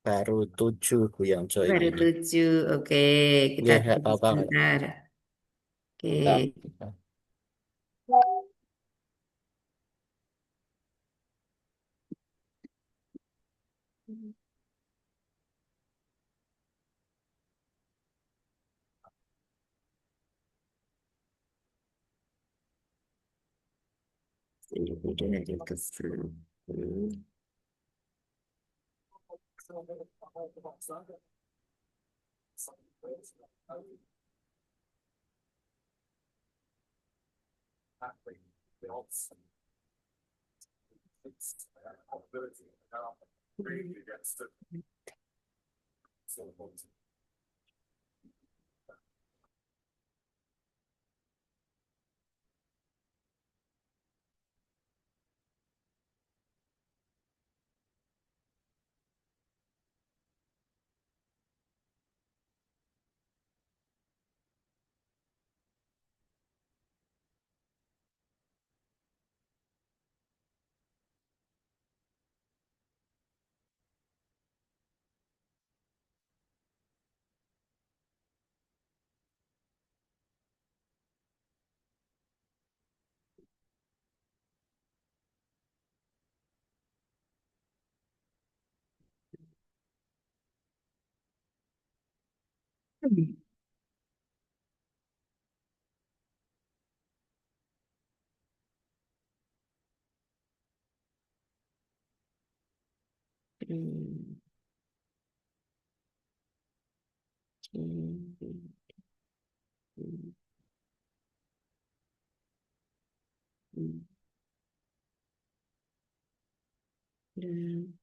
Baru 7 Bu yang join Baru ini. 7. Oke, kita Ya, nggak tunggu apa-apa. sebentar. Tak. Oke. Ini udah ada kesan. Hmm. Hmm. Hmm. Hmm. Dan,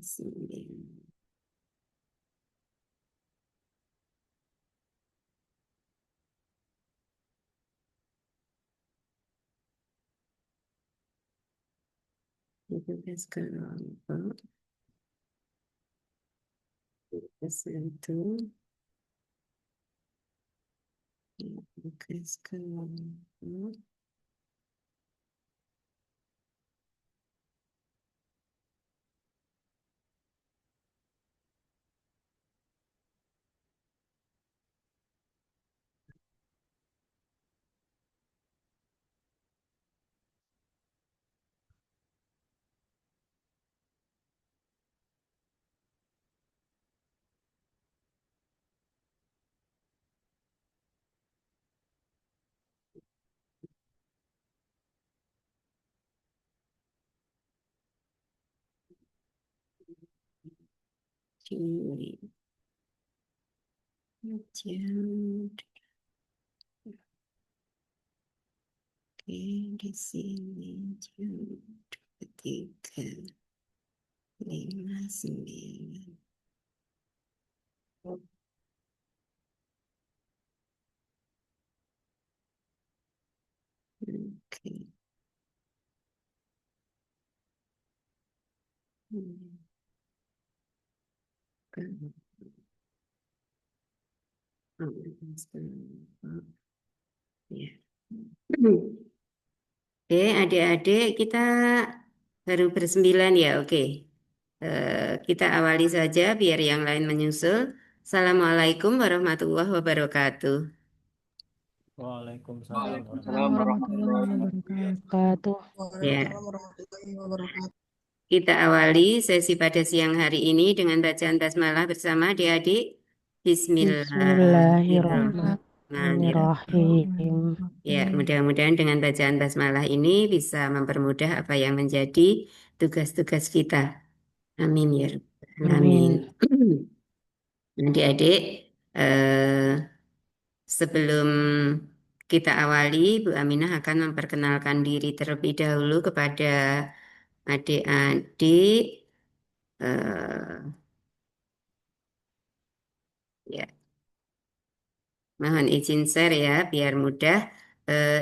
sembilan. Itu kan sekarang apa? Satu. Oke, sekarang apa? Juli. Jam. Oke, di sini jam 23:59. Oke. Hmm. Ya. Oke, adik-adik kita baru bersembilan ya. Oke. Kita awali saja biar yang lain menyusul. Assalamualaikum warahmatullahi wabarakatuh. Waalaikumsalam Waalaikumsalam Waalaikumsalam warahmatullahi warahmatullahi warahmatullahi wabarakatuh. wabarakatuh. Ya, Waalaikumsalam warahmatullahi wabarakatuh. kita awali sesi pada siang hari ini dengan bacaan basmalah bersama adik-adik. Bismillahirrahmanirrahim. Bismillahirrahmanirrahim. Ya, mudah-mudahan dengan bacaan basmalah ini bisa mempermudah apa yang menjadi tugas-tugas kita. Amin ya Rabbal Alamin. Amin. Adik-adik, eh, sebelum kita awali, Bu Aminah akan memperkenalkan diri terlebih dahulu kepada adik-adik. eh, ya, mohon izin share ya, biar mudah.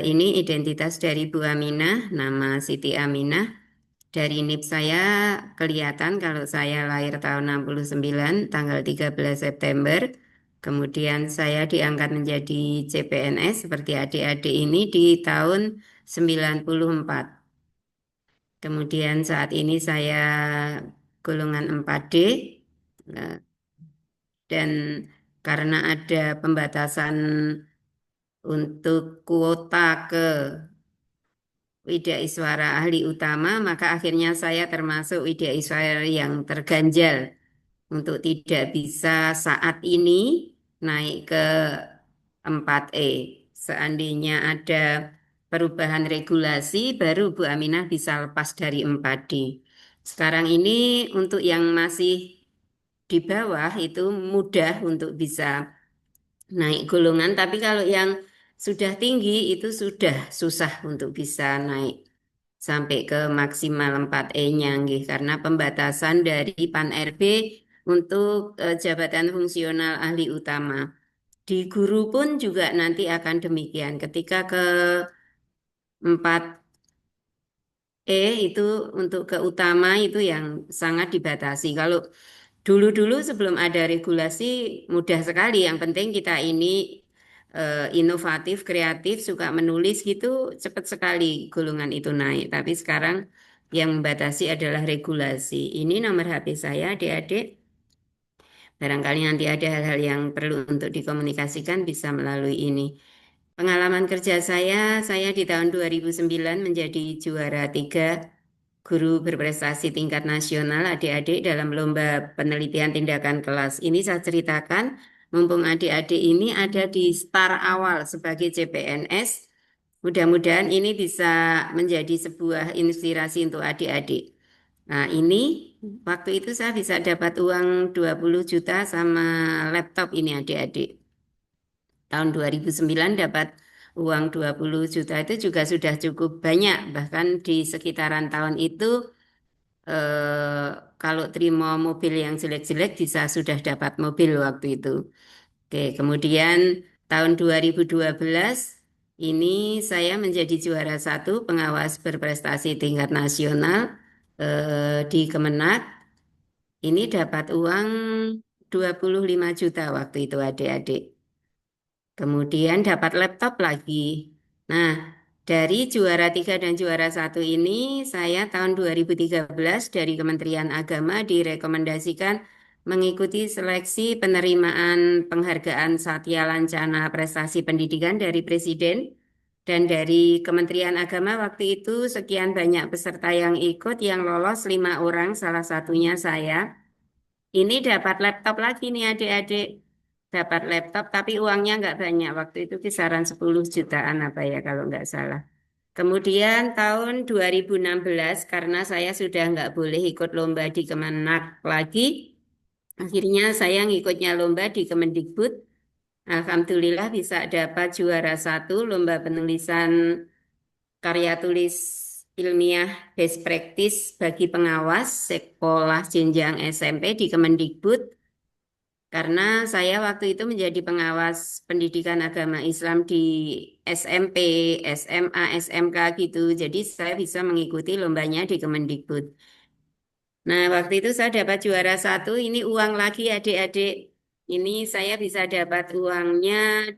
Ini identitas dari Bu Aminah, nama Siti Aminah. Dari NIP saya kelihatan kalau saya lahir tahun 69, tanggal 13 September. Kemudian saya diangkat menjadi CPNS seperti adik-adik ini di tahun 94. Kemudian saat ini saya golongan 4D, eh, dan karena ada pembatasan untuk kuota ke Widaiswara ahli utama, maka akhirnya saya termasuk Widaiswara yang terganjal untuk tidak bisa saat ini naik ke 4E. Seandainya ada perubahan regulasi, baru Bu Aminah bisa lepas dari 4D. Sekarang ini untuk yang masih di bawah itu mudah untuk bisa naik golongan, tapi kalau yang sudah tinggi itu sudah susah untuk bisa naik sampai ke maksimal 4E-nya nggih, karena pembatasan dari Pan-RB untuk jabatan fungsional ahli utama. Di guru pun juga nanti akan demikian. Ketika ke 4E itu untuk ke utama itu yang sangat dibatasi. Kalau dulu-dulu sebelum ada regulasi mudah sekali. Yang penting kita ini inovatif, kreatif, suka menulis gitu, cepat sekali golongan itu naik. Tapi sekarang yang membatasi adalah regulasi. Ini nomor HP saya, adik-adik. Barangkali nanti ada hal-hal yang perlu untuk dikomunikasikan bisa melalui ini. Pengalaman kerja saya di tahun 2009 menjadi juara 3 guru berprestasi tingkat nasional adik-adik dalam lomba penelitian tindakan kelas. Ini saya ceritakan, mumpung adik-adik ini ada di start awal sebagai CPNS. Mudah-mudahan ini bisa menjadi sebuah inspirasi untuk adik-adik. Nah, ini waktu itu saya bisa dapat uang 20 juta sama laptop ini adik-adik. Tahun 2009 dapat uang 20 juta itu juga sudah cukup banyak. Bahkan di sekitaran tahun itu kalau terima mobil yang jelek-jelek bisa sudah dapat mobil waktu itu. Oke, kemudian tahun 2012 ini saya menjadi juara 1 pengawas berprestasi tingkat nasional di Kemenak. Ini dapat uang 25 juta waktu itu adik-adik. Kemudian dapat laptop lagi. Nah, dari juara 3 dan juara 1 ini saya tahun 2013 dari Kementerian Agama direkomendasikan mengikuti seleksi penerimaan penghargaan Satya Lancana Prestasi Pendidikan dari Presiden dan dari Kementerian Agama waktu itu sekian banyak peserta yang ikut, yang lolos 5 orang, salah satunya saya. Ini dapat laptop lagi nih adik-adik. Dapat laptop tapi uangnya nggak banyak. Waktu itu kisaran 10 jutaan apa ya kalau nggak salah. Kemudian tahun 2016 karena saya sudah nggak boleh ikut lomba di Kemenak lagi. Akhirnya saya ngikutnya lomba di Kemendikbud. Alhamdulillah bisa dapat juara 1 lomba penulisan karya tulis ilmiah best practice bagi pengawas sekolah jenjang SMP di Kemendikbud. Karena saya waktu itu menjadi pengawas pendidikan agama Islam di SMP, SMA, SMK gitu. Jadi saya bisa mengikuti lombanya di Kemendikbud. Nah, waktu itu saya dapat juara 1, ini uang lagi adik-adik. Ini saya bisa dapat uangnya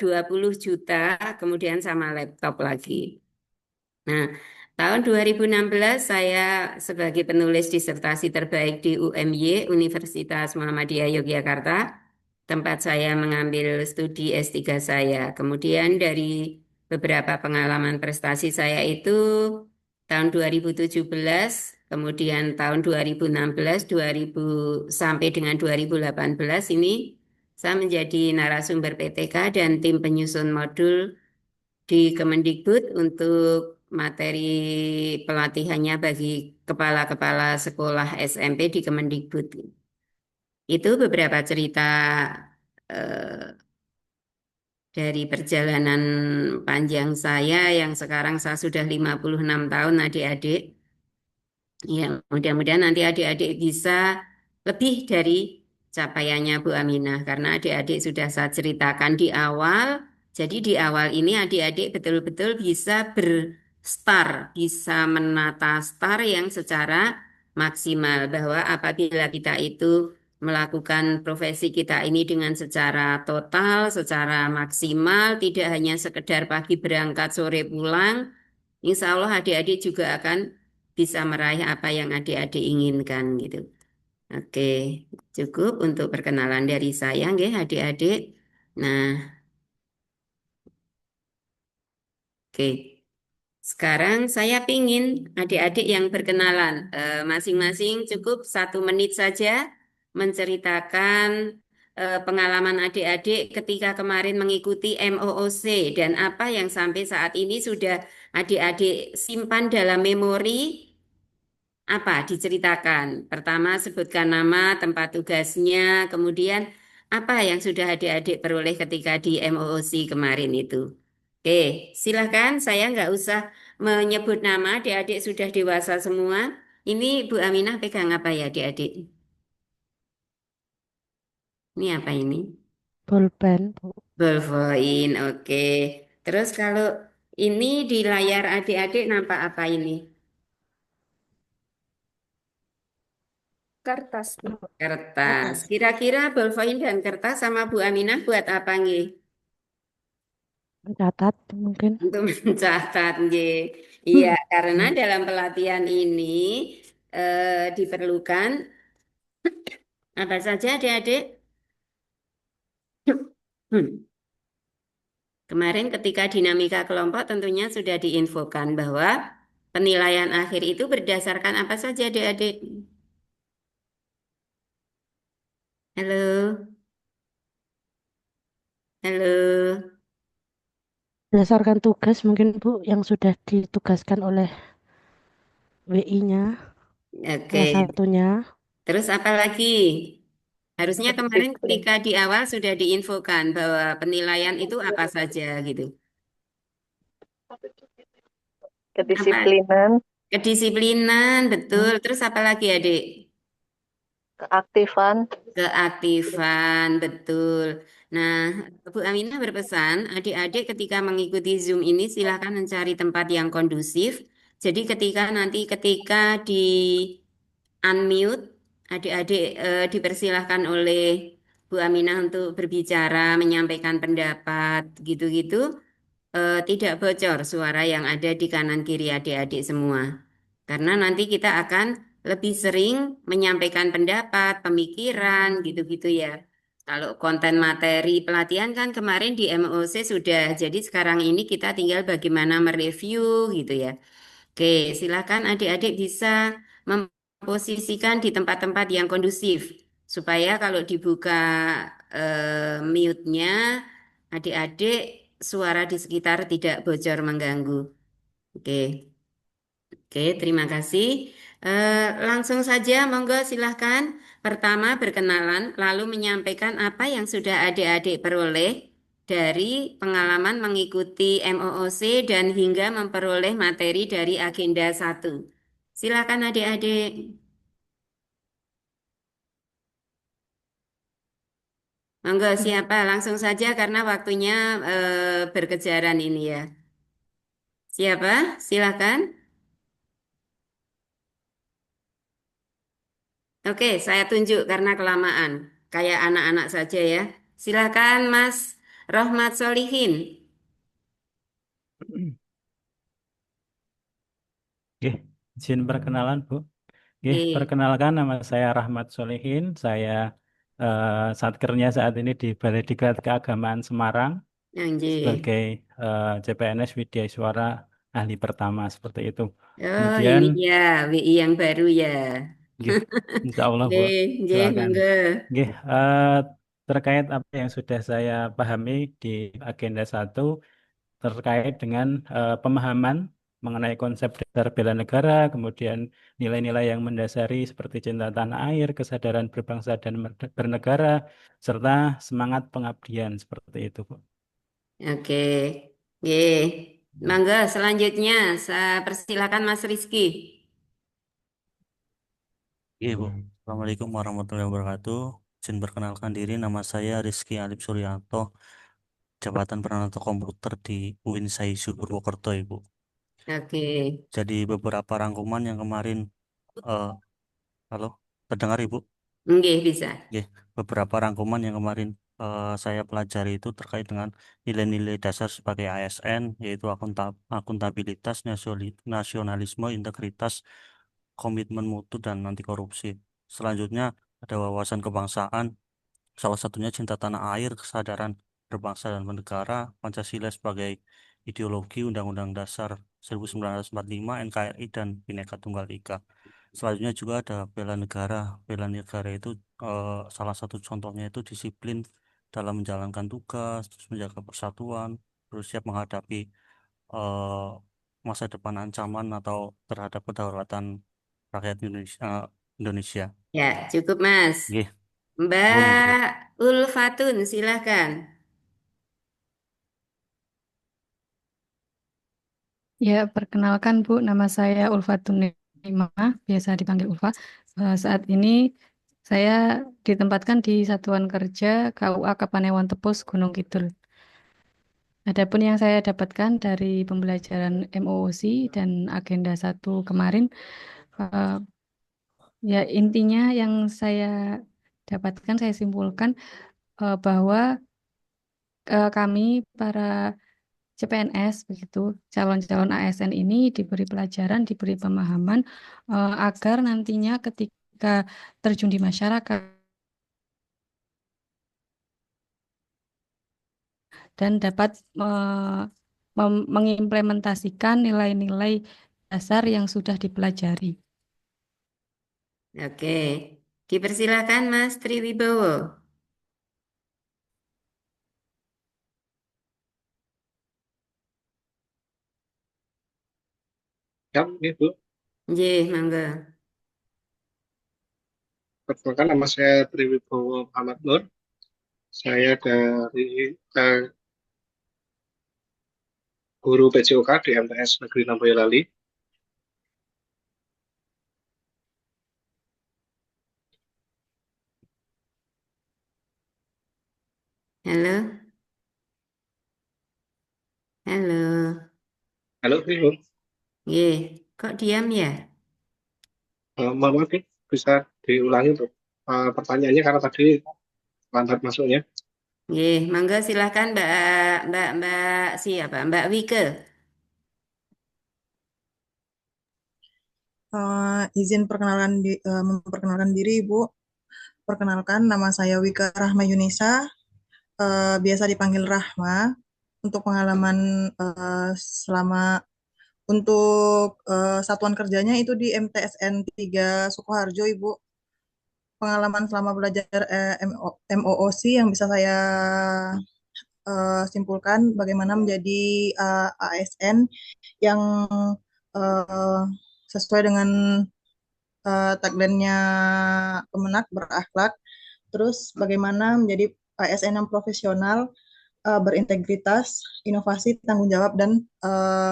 20 juta, kemudian sama laptop lagi. Nah, tahun 2016 saya sebagai penulis disertasi terbaik di UMY, Universitas Muhammadiyah Yogyakarta, tempat saya mengambil studi S3 saya. Kemudian dari beberapa pengalaman prestasi saya itu tahun 2017, kemudian tahun 2016, 2000 sampai dengan 2018 ini saya menjadi narasumber PTK dan tim penyusun modul di Kemendikbud untuk materi pelatihannya bagi kepala-kepala sekolah SMP di Kemendikbud. Itu beberapa cerita eh, dari perjalanan panjang saya yang sekarang saya sudah 56 tahun adik-adik. Ya, mudah-mudahan nanti adik-adik bisa lebih dari capaiannya Bu Aminah karena adik-adik sudah saya ceritakan di awal. Jadi di awal ini adik-adik betul-betul bisa berstar, bisa menata star yang secara maksimal bahwa apabila kita itu melakukan profesi kita ini dengan secara total, secara maksimal, tidak hanya sekedar pagi berangkat, sore pulang, insya Allah adik-adik juga akan bisa meraih apa yang adik-adik inginkan gitu. Oke, cukup untuk perkenalan dari saya, nggih, adik-adik. Nah, oke. Sekarang saya pingin adik-adik yang berkenalan, masing-masing cukup 1 menit saja menceritakan pengalaman adik-adik ketika kemarin mengikuti MOOC dan apa yang sampai saat ini sudah adik-adik simpan dalam memori. Apa diceritakan? Pertama, sebutkan nama, tempat tugasnya, kemudian apa yang sudah adik-adik peroleh ketika di MOOC kemarin itu. Oke, silahkan. Saya nggak usah menyebut nama, adik-adik sudah dewasa semua. Ini Bu Aminah pegang apa ya adik-adik? Ini apa ini? Pulpen, Bu. Ballpoint, oke. Terus kalau ini di layar adik-adik nampak apa ini? Kertas, Bu. Kertas. Kertas. Kira-kira ballpoint dan kertas sama Bu Aminah buat apa nggih? Mencatat mungkin. Untuk mencatat nggih. Iya, karena dalam pelatihan ini diperlukan apa saja adik-adik? Hmm. Kemarin ketika dinamika kelompok tentunya sudah diinfokan bahwa penilaian akhir itu berdasarkan apa saja adik-adik? Halo, halo. Berdasarkan tugas mungkin Bu yang sudah ditugaskan oleh WI-nya, salah Oke, satunya. terus apa lagi? Harusnya kemarin Kedisiplin. ketika di awal sudah diinfokan bahwa penilaian itu apa saja gitu. Apa? Kedisiplinan, Kedisiplinan, betul. Terus apa lagi adik? keaktifan, Keaktifan, betul. Nah, Bu Aminah berpesan, adik-adik ketika mengikuti Zoom ini silahkan mencari tempat yang kondusif. Jadi ketika di unmute, adik-adik dipersilahkan oleh Bu Aminah untuk berbicara, menyampaikan pendapat, gitu-gitu. Tidak bocor suara yang ada di kanan kiri adik-adik semua. Karena nanti kita akan lebih sering menyampaikan pendapat, pemikiran, gitu-gitu ya. Kalau konten materi pelatihan kan kemarin di MOC sudah, jadi sekarang ini kita tinggal bagaimana mereview gitu ya. Oke, silakan adik-adik bisa memposisikan di tempat-tempat yang kondusif supaya kalau dibuka mute-nya adik-adik suara di sekitar tidak bocor mengganggu. Oke, oke, terima kasih. Langsung saja, monggo silahkan. Pertama berkenalan, lalu menyampaikan apa yang sudah adik-adik peroleh dari pengalaman mengikuti MOOC dan hingga memperoleh materi dari agenda 1. Silakan adik-adik. Monggo siapa? Langsung saja karena waktunya berkejaran ini ya. Siapa? Silakan. Oke, saya tunjuk karena kelamaan. Kayak anak-anak saja ya. Silakan Mas Rohmat Solihin. Oke, izin perkenalan, Bu. Oke, Oke, perkenalkan nama saya Rahmat Solehin. Saya satkernya saat ini di Balai Diklat Keagamaan Semarang Anjir. sebagai CPNS Widya Suara ahli pertama seperti itu. Oh, Kemudian, ini ya WI yang baru ya. oke, Insya Allah, Bu, Nggih, nggih, silakan. monggo. Oke, terkait apa yang sudah saya pahami di agenda 1 terkait dengan pemahaman mengenai konsep dasar bela negara, kemudian nilai-nilai yang mendasari seperti cinta tanah air, kesadaran berbangsa dan bernegara, serta semangat pengabdian seperti itu, Bu. Oke. Nggih. Monggo selanjutnya saya persilakan Mas Rizky. Iya, Bu. Assalamualaikum warahmatullahi wabarakatuh. Izin perkenalkan diri, nama saya Rizky Alip Suryanto, Jabatan Peranata Komputer di UIN Saizu Purwokerto, Ibu. Oke. Jadi beberapa rangkuman yang kemarin, halo, terdengar Ibu? Nggih bisa. Iya, beberapa rangkuman yang kemarin saya pelajari itu terkait dengan nilai-nilai dasar sebagai ASN, yaitu akuntabilitas, nasionalisme, integritas, komitmen mutu, dan anti korupsi. Selanjutnya ada wawasan kebangsaan, salah satunya cinta tanah air, kesadaran berbangsa dan bernegara, Pancasila sebagai ideologi, Undang-Undang Dasar 1945, NKRI, dan Bhinneka Tunggal Ika. Selanjutnya juga ada bela negara. Bela negara itu salah satu contohnya itu disiplin dalam menjalankan tugas, terus menjaga persatuan, terus siap menghadapi eh, masa depan ancaman atau terhadap kedaulatan rakyat Indonesia. Ya, cukup Mas. Nggih, nuwun, Ibu. Mbak Ulfatun, silahkan. Ya, perkenalkan Bu, nama saya Ulfatun Nimah, biasa dipanggil Ulfa. Saat ini saya ditempatkan di Satuan Kerja KUA Kapanewon Tepus Gunung Kidul. Adapun yang saya dapatkan dari pembelajaran MOOC dan Agenda 1 kemarin, eh, ya intinya yang saya dapatkan, saya simpulkan bahwa kami para CPNS begitu, calon-calon ASN ini diberi pelajaran, diberi pemahaman agar nantinya ketika terjun di masyarakat dan dapat mengimplementasikan nilai-nilai dasar yang sudah dipelajari. Oke, dipersilakan Mas Triwibowo. Ya, Ibu. Nggih, mangga. Perkenalkan, nama saya Triwibowo Muhammad Nur. Saya dari guru PJOK di MTS Negeri 6 Boyolali. Halo. Halo. Halo, Ibu. Nggih, kok diam ya? Mohon maaf, Ibu. Bisa diulangi untuk pertanyaannya karena tadi lambat masuknya. Nggih, mangga silahkan Mbak siapa? Mbak Wike. Izin memperkenalkan diri, Ibu. Perkenalkan, nama saya Wika Rahma Yunisa, biasa dipanggil Rahma. Untuk pengalaman selama untuk satuan kerjanya itu di MTSN 3 Sukoharjo, Ibu. Pengalaman selama belajar MOOC yang bisa saya simpulkan bagaimana menjadi ASN yang eh, sesuai dengan tagline-nya Kemenak, berakhlak. Terus bagaimana menjadi ASN yang profesional, berintegritas, inovasi, tanggung jawab, dan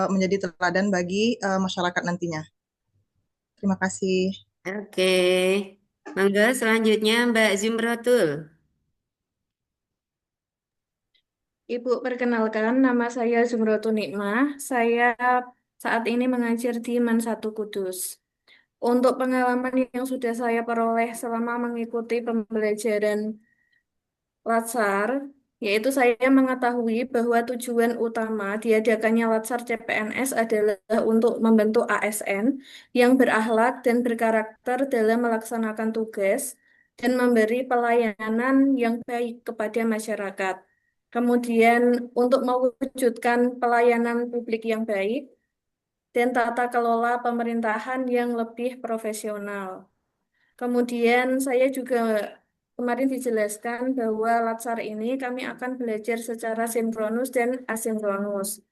menjadi teladan bagi masyarakat nantinya. Terima kasih. Oke. Mangga selanjutnya Mbak Zumrotul. Ibu, perkenalkan, nama saya Zumrotun Nikmah. Saya saat ini mengajar di MAN 1 Kudus. Untuk pengalaman yang sudah saya peroleh selama mengikuti pembelajaran Latsar, yaitu saya mengetahui bahwa tujuan utama diadakannya Latsar CPNS adalah untuk membentuk ASN yang berakhlak dan berkarakter dalam melaksanakan tugas dan memberi pelayanan yang baik kepada masyarakat. Kemudian untuk mewujudkan pelayanan publik yang baik dan tata kelola pemerintahan yang lebih profesional. Kemudian saya juga kemarin dijelaskan bahwa Latsar ini kami akan belajar secara sinkronus dan asinkronus.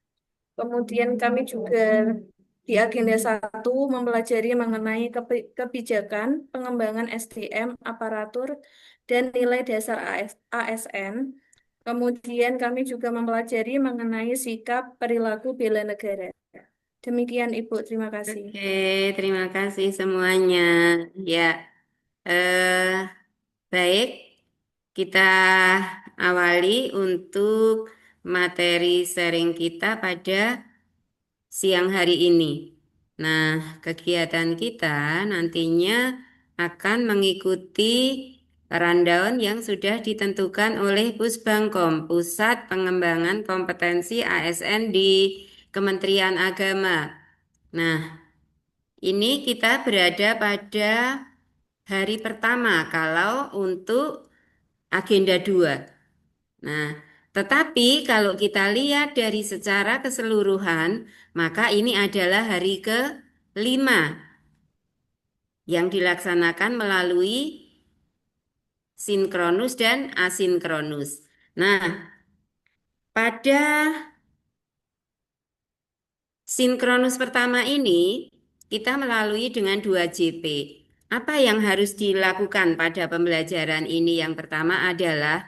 Kemudian kami juga di agenda 1 mempelajari mengenai kebijakan, pengembangan SDM, aparatur, dan nilai dasar ASN. Kemudian kami juga mempelajari mengenai sikap perilaku bela negara. Demikian Ibu, terima kasih. Oke, terima kasih semuanya. Ya, eh, baik. Kita awali untuk materi sharing kita pada siang hari ini. Nah, kegiatan kita nantinya akan mengikuti rundown yang sudah ditentukan oleh Pusbangkom, Pusat Pengembangan Kompetensi ASN di Kementerian Agama. Nah, ini kita berada pada hari pertama kalau untuk agenda 2. Nah, tetapi kalau kita lihat dari secara keseluruhan, maka ini adalah hari ke-5 yang dilaksanakan melalui sinkronus dan asinkronus. Nah, pada sinkronus pertama ini kita melalui dengan 2 JP. Apa yang harus dilakukan pada pembelajaran ini? Yang pertama adalah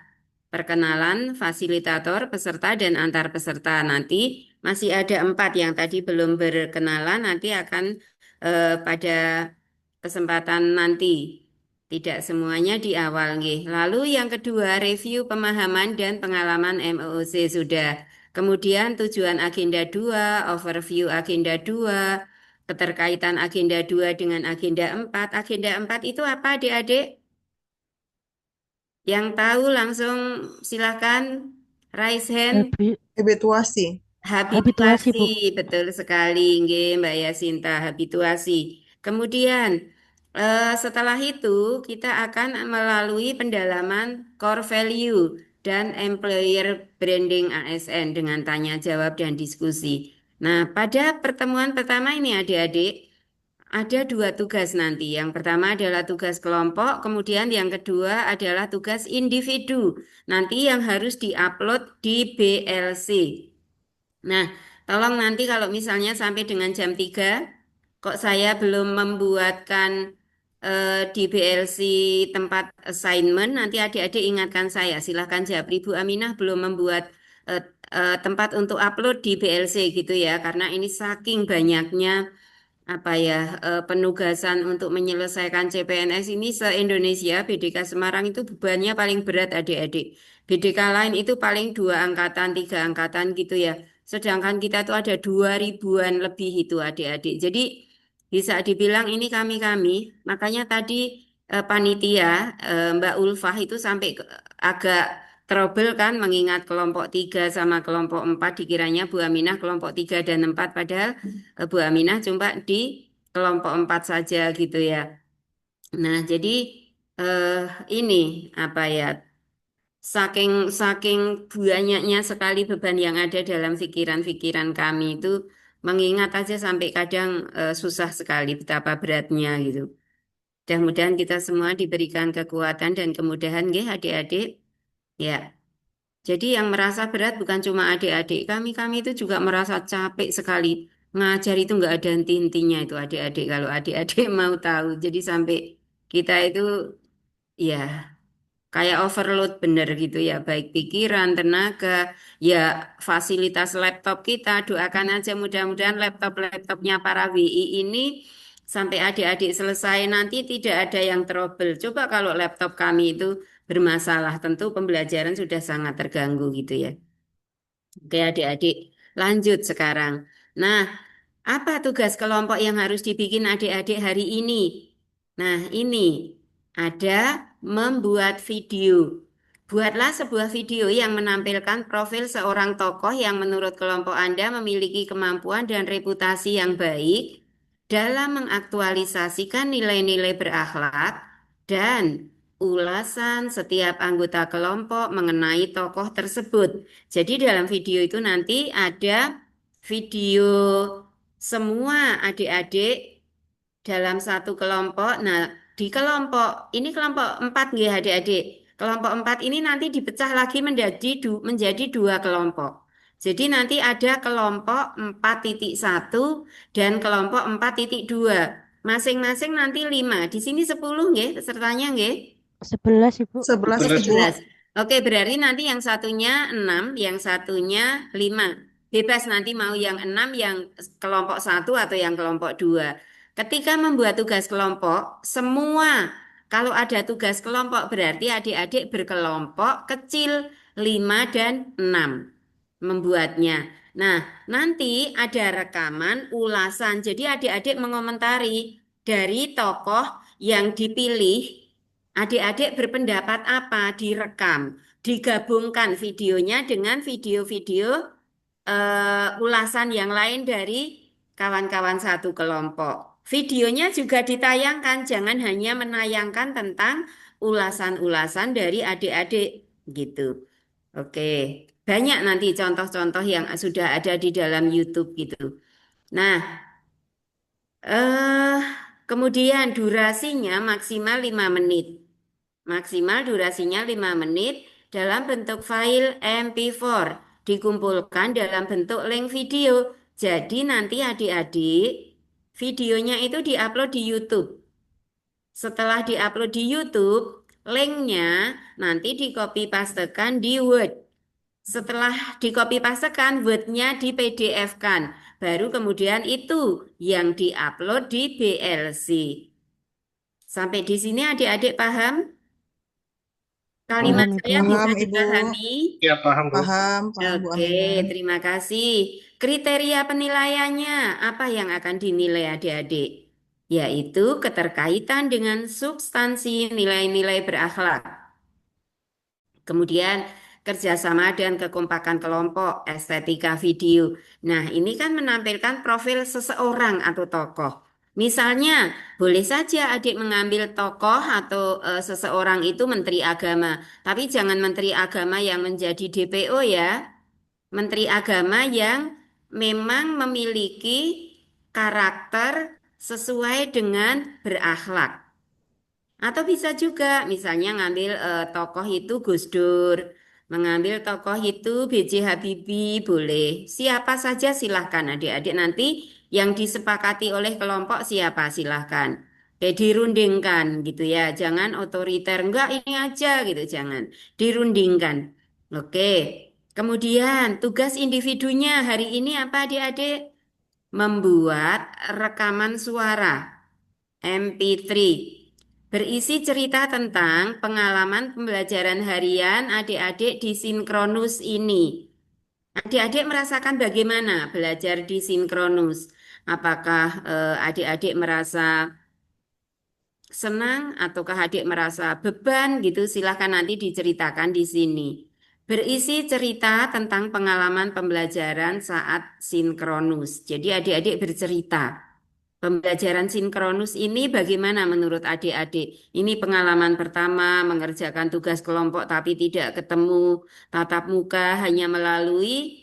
perkenalan fasilitator, peserta, dan antar peserta. Nanti masih ada 4 yang tadi belum berkenalan, nanti akan pada kesempatan nanti. Tidak semuanya di awal. Nggih. Lalu yang kedua, review pemahaman dan pengalaman MOOC sudah. Kemudian tujuan agenda 2, overview agenda 2, keterkaitan agenda 2 dengan agenda 4. Agenda 4 itu apa adik-adik? Yang tahu langsung silahkan raise hand. Habituasi. Habituasi, Bu. Habituasi, betul sekali, nggih, Mbak Yasinta, habituasi. Kemudian setelah itu kita akan melalui pendalaman core value dan employer branding ASN dengan tanya jawab dan diskusi. Nah, pada pertemuan pertama ini adik-adik ada 2 tugas nanti. Yang pertama adalah tugas kelompok, kemudian yang kedua adalah tugas individu. Nanti yang harus diupload di BLC. Nah, tolong nanti kalau misalnya sampai dengan jam 3, kok saya belum membuatkan di BLC tempat assignment, nanti adik-adik ingatkan saya. Silahkan jawab, Ibu Aminah belum membuat tempat untuk upload di BLC gitu ya, karena ini saking banyaknya apa ya penugasan untuk menyelesaikan CPNS ini se-Indonesia. BDK Semarang itu bebannya paling berat adik-adik. BDK lain itu paling 2 angkatan, 3 angkatan gitu ya. Sedangkan kita tuh ada 2 ribuan lebih itu adik-adik. Jadi bisa dibilang ini kami-kami. Makanya tadi panitia Mbak Ulfah itu sampai agak trouble kan mengingat kelompok 3 sama kelompok 4 dikiranya Bu Aminah kelompok 3 dan 4 padahal Bu Aminah cuma di kelompok 4 saja gitu ya. Nah, jadi ini apa ya? Saking saking banyaknya sekali beban yang ada dalam pikiran-pikiran kami itu mengingat aja sampai kadang susah sekali betapa beratnya gitu. Mudah-mudahan kita semua diberikan kekuatan dan kemudahan nggih adik-adik. Ya. Jadi yang merasa berat bukan cuma adik-adik, kami-kami itu juga merasa capek sekali. Ngajar itu nggak ada henti-hentinya itu adik-adik, kalau adik-adik mau tahu. Jadi sampai kita itu ya kayak overload bener gitu ya, baik pikiran, tenaga, ya fasilitas laptop kita. Doakan aja mudah-mudahan laptop-laptopnya para WI ini sampai adik-adik selesai nanti tidak ada yang trouble. Coba kalau laptop kami itu bermasalah, tentu pembelajaran sudah sangat terganggu gitu ya. Oke adik-adik, lanjut sekarang. Nah, apa tugas kelompok yang harus dibikin adik-adik hari ini? Nah, ini ada membuat video. Buatlah sebuah video yang menampilkan profil seorang tokoh yang menurut kelompok Anda memiliki kemampuan dan reputasi yang baik dalam mengaktualisasikan nilai-nilai berakhlak dan ulasan setiap anggota kelompok mengenai tokoh tersebut. Jadi dalam video itu nanti ada video semua adik-adik dalam satu kelompok. Nah, di kelompok ini kelompok 4 nggih adik-adik. Kelompok 4 ini nanti dipecah lagi menjadi 2 kelompok. Jadi nanti ada kelompok 4.1 dan kelompok 4.2. Masing-masing nanti 5. Di sini 10 nggih pesertanya nggih. 11, Ibu. 11 Ibu. 11. Oke, berarti nanti yang satunya 6, yang satunya 5. Bebas nanti mau yang 6, yang kelompok 1 atau yang kelompok 2. Ketika membuat tugas kelompok, semua kalau ada tugas kelompok berarti adik-adik berkelompok kecil 5 dan 6 membuatnya. Nah, nanti ada rekaman ulasan. Jadi adik-adik mengomentari dari tokoh yang dipilih Adik-adik berpendapat apa? Direkam, digabungkan videonya dengan video-video ulasan yang lain dari kawan-kawan satu kelompok. Videonya juga ditayangkan, jangan hanya menayangkan tentang ulasan-ulasan dari adik-adik gitu. Oke, banyak nanti contoh-contoh yang sudah ada di dalam YouTube gitu. Nah, eh kemudian durasinya maksimal 5 menit. Maksimal durasinya 5 menit dalam bentuk file MP4 dikumpulkan dalam bentuk link video. Jadi nanti adik-adik videonya itu diupload di YouTube. Setelah diupload di YouTube, linknya nanti di-copy pastekan di Word. Setelah di-copy pastekan, Word-nya di PDF-kan. Baru kemudian itu yang diupload di BLC. Sampai di sini adik-adik paham? Kalimat Paham, saya Ibu. bisa Paham, Ibu. dipahami? Ya, paham, Bu. Paham, paham Bu Oke, Aminah. terima kasih. Kriteria penilaiannya, apa yang akan dinilai adik-adik? Yaitu keterkaitan dengan substansi nilai-nilai berakhlak. Kemudian kerjasama dan kekompakan kelompok, estetika video. Nah, ini kan menampilkan profil seseorang atau tokoh. Misalnya, boleh saja adik mengambil tokoh atau seseorang itu menteri agama, tapi jangan menteri agama yang menjadi DPO ya. Menteri agama yang memang memiliki karakter sesuai dengan berakhlak. Atau bisa juga misalnya ngambil tokoh itu Gus Dur, mengambil tokoh itu B.J. Habibie, boleh. Siapa saja silahkan adik-adik nanti yang disepakati oleh kelompok siapa silahkan. Kayak dirundingkan gitu ya, jangan otoriter, enggak ini aja gitu, jangan. Dirundingkan. Oke, kemudian tugas individunya hari ini apa adik-adik? Membuat rekaman suara MP3 berisi cerita tentang pengalaman pembelajaran harian adik-adik di sinkronus ini. Adik-adik merasakan bagaimana belajar di sinkronus? Apakah adik-adik merasa senang ataukah adik merasa beban gitu? Silahkan nanti diceritakan di sini. Berisi cerita tentang pengalaman pembelajaran saat sinkronus. Jadi adik-adik bercerita. Pembelajaran sinkronus ini bagaimana menurut adik-adik? Ini pengalaman pertama mengerjakan tugas kelompok tapi tidak ketemu tatap muka hanya melalui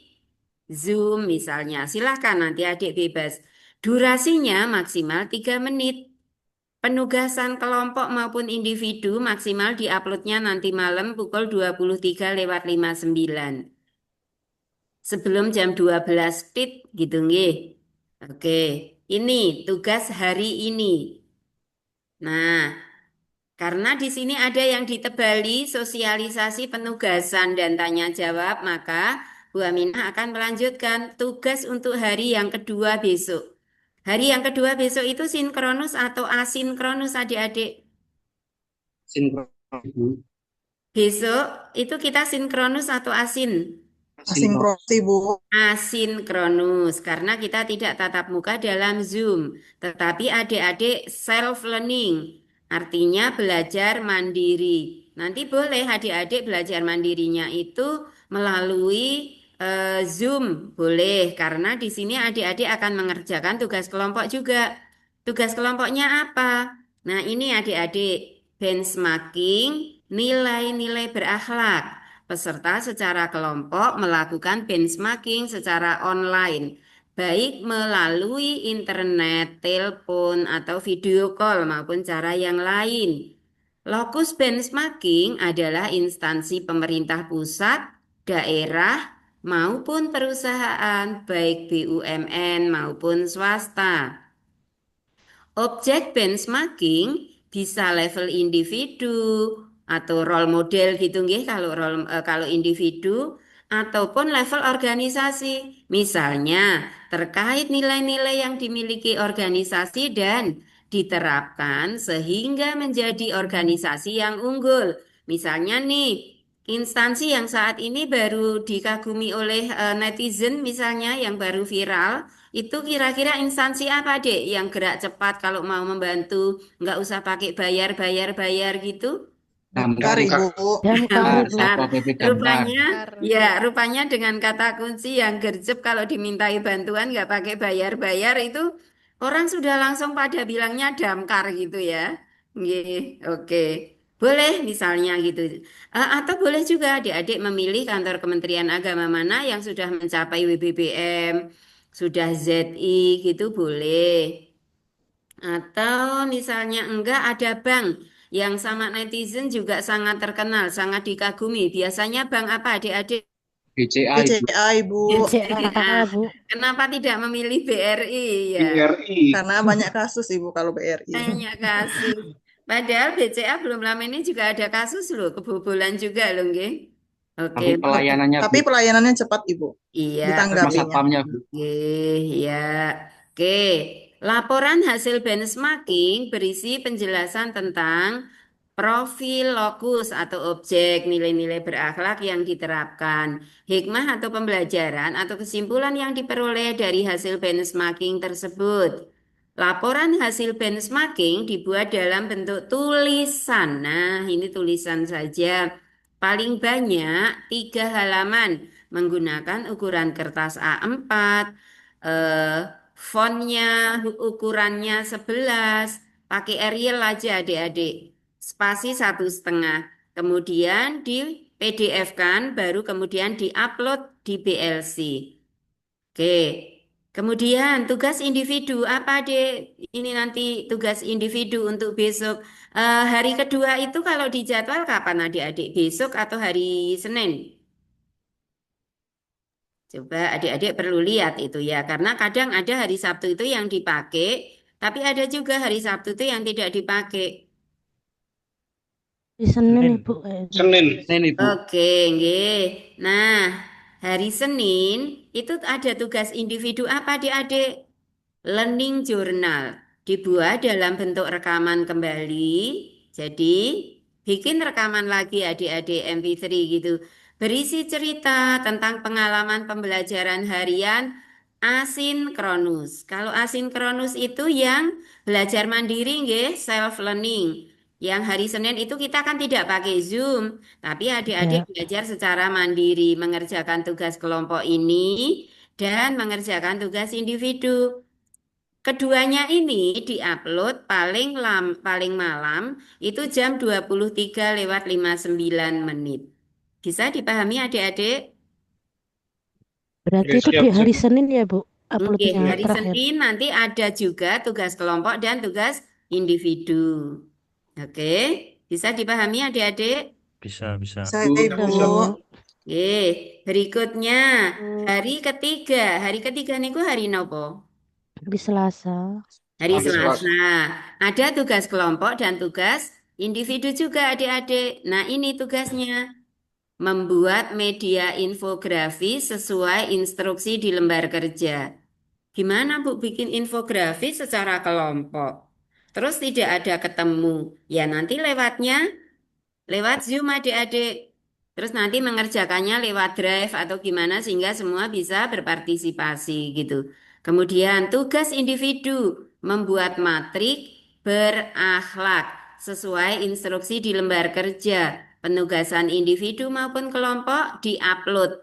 Zoom misalnya. Silahkan nanti adik bebas. Durasinya maksimal 3 menit. Penugasan kelompok maupun individu maksimal diuploadnya nanti malam pukul 23:59. Sebelum jam 12 tit gitu nggih. Oke, ini tugas hari ini. Nah, karena di sini ada yang ditebali sosialisasi penugasan dan tanya jawab, maka Bu Aminah akan melanjutkan tugas untuk hari yang kedua besok. Hari yang kedua besok itu sinkronus atau asinkronus adik-adik? Sinkron, Bu. Besok itu kita sinkronus atau asin? Asinkronus, Ibu. Asinkronus karena kita tidak tatap muka dalam Zoom, tetapi adik-adik self learning, artinya belajar mandiri. Nanti boleh adik-adik belajar mandirinya itu melalui Zoom, boleh karena di sini adik-adik akan mengerjakan tugas kelompok juga. Tugas kelompoknya apa? Nah, ini adik-adik benchmarking nilai-nilai berakhlak. Peserta secara kelompok melakukan benchmarking secara online, baik melalui internet, telepon, atau video call maupun cara yang lain. Lokus benchmarking adalah instansi pemerintah pusat, daerah, maupun perusahaan, baik BUMN maupun swasta. Objek benchmarking bisa level individu atau role model gitu nggih kalau individu ataupun level organisasi. Misalnya terkait nilai-nilai yang dimiliki organisasi dan diterapkan sehingga menjadi organisasi yang unggul. Misalnya nih, instansi yang saat ini baru dikagumi oleh netizen misalnya yang baru viral Itu kira-kira instansi apa, Dek, yang gerak cepat kalau mau membantu, nggak usah pakai bayar gitu? Damkar, Damkar. Ibu. Damkar, Ibu. Nah, Satpol PP Damkar. rupanya, rupanya dengan kata kunci yang gercep kalau dimintai bantuan nggak pakai bayar-bayar itu orang sudah langsung pada bilangnya damkar gitu ya. Nggih, oke. Boleh misalnya gitu. Atau boleh juga adik-adik memilih kantor Kementerian Agama mana yang sudah mencapai WBBM, sudah ZI gitu boleh. Atau misalnya enggak ada bank yang sama netizen juga sangat terkenal, sangat dikagumi. Biasanya bank apa adik-adik? BCA Ibu. BCA, Ibu. Nah, BCA, Bu. kenapa tidak memilih BRI ya? BRI. Karena banyak kasus, Ibu, kalau BRI. Banyak kasus. Padahal BCA belum lama ini juga ada kasus loh, kebobolan juga loh, nggih. Oke. Tapi pelayanannya Tapi Bu, pelayanannya cepat, Ibu. Iya, sama Ditanggapinya. satpamnya Bu. oke, ya. Oke, laporan hasil benchmarking berisi penjelasan tentang profil lokus atau objek nilai-nilai berakhlak yang diterapkan, hikmah atau pembelajaran atau kesimpulan yang diperoleh dari hasil benchmarking tersebut. Laporan hasil benchmarking dibuat dalam bentuk tulisan. Nah, ini tulisan saja. Paling banyak 3 halaman menggunakan ukuran kertas A4, eh, fontnya ukurannya 11, pakai Arial aja adik-adik, spasi 1,5. Kemudian di PDF-kan, baru kemudian diupload di BLC. Oke, kemudian tugas individu apa dek? Ini nanti tugas individu untuk besok. Hari kedua itu kalau dijadwal kapan adik-adik? Besok atau hari Senin? Coba adik-adik perlu lihat itu ya, karena kadang ada hari Sabtu itu yang dipakai, tapi ada juga hari Sabtu itu yang tidak dipakai. Di Senin, Senin. Ibu. Senin. Senin Ibu. Oke, nggih. Nah, hari Senin itu ada tugas individu apa adik-adik? Learning journal dibuat dalam bentuk rekaman kembali. Jadi, bikin rekaman lagi adik-adik MP3 gitu. Berisi cerita tentang pengalaman pembelajaran harian asinkronus. Kalau asinkronus itu yang belajar mandiri nggih, self learning. Yang hari Senin itu kita kan tidak pakai Zoom, tapi adik-adik Ya. belajar secara mandiri, mengerjakan tugas kelompok ini dan mengerjakan tugas individu. Keduanya ini diupload paling malam itu jam 23:59. Bisa dipahami adik-adik? Berarti Oke, itu siap, di siap. hari Senin ya, Bu? Oke, Uploadnya hari terakhir. Senin nanti ada juga tugas kelompok dan tugas individu. Oke, bisa dipahami adik-adik? Bisa. Bisa, Bu. Ibu. Bisa, Bu. Oke, berikutnya hari ketiga. Hari ketiga niku hari nopo? Di Selasa. Hari Hari Selasa. Selasa. Ada tugas kelompok dan tugas individu juga adik-adik. Nah, ini tugasnya. Membuat media infografis sesuai instruksi di lembar kerja. Gimana Bu bikin infografis secara kelompok? Terus tidak ada ketemu. Ya nanti lewat Zoom adik-adik. Terus nanti mengerjakannya lewat Drive atau gimana sehingga semua bisa berpartisipasi gitu. Kemudian tugas individu membuat matrik berakhlak sesuai instruksi di lembar kerja. Penugasan individu maupun kelompok diupload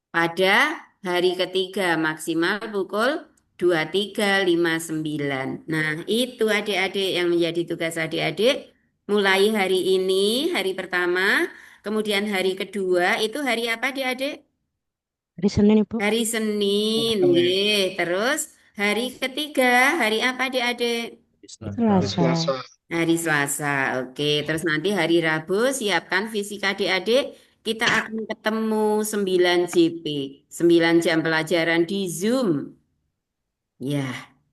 pada hari ketiga maksimal pukul 23:59. Nah, itu adik-adik yang menjadi tugas adik-adik mulai hari ini, hari pertama, kemudian hari kedua itu hari apa adik-adik? Hari Senin, Ibu. Hari Senin, nggih. Terus hari ketiga, hari apa adik-adik? Hari Selasa. Selasa. Hari Selasa, oke. Terus nanti hari Rabu siapkan fisika adik-adik. Kita akan ketemu 9 JP, 9 jam pelajaran di Zoom. Ya,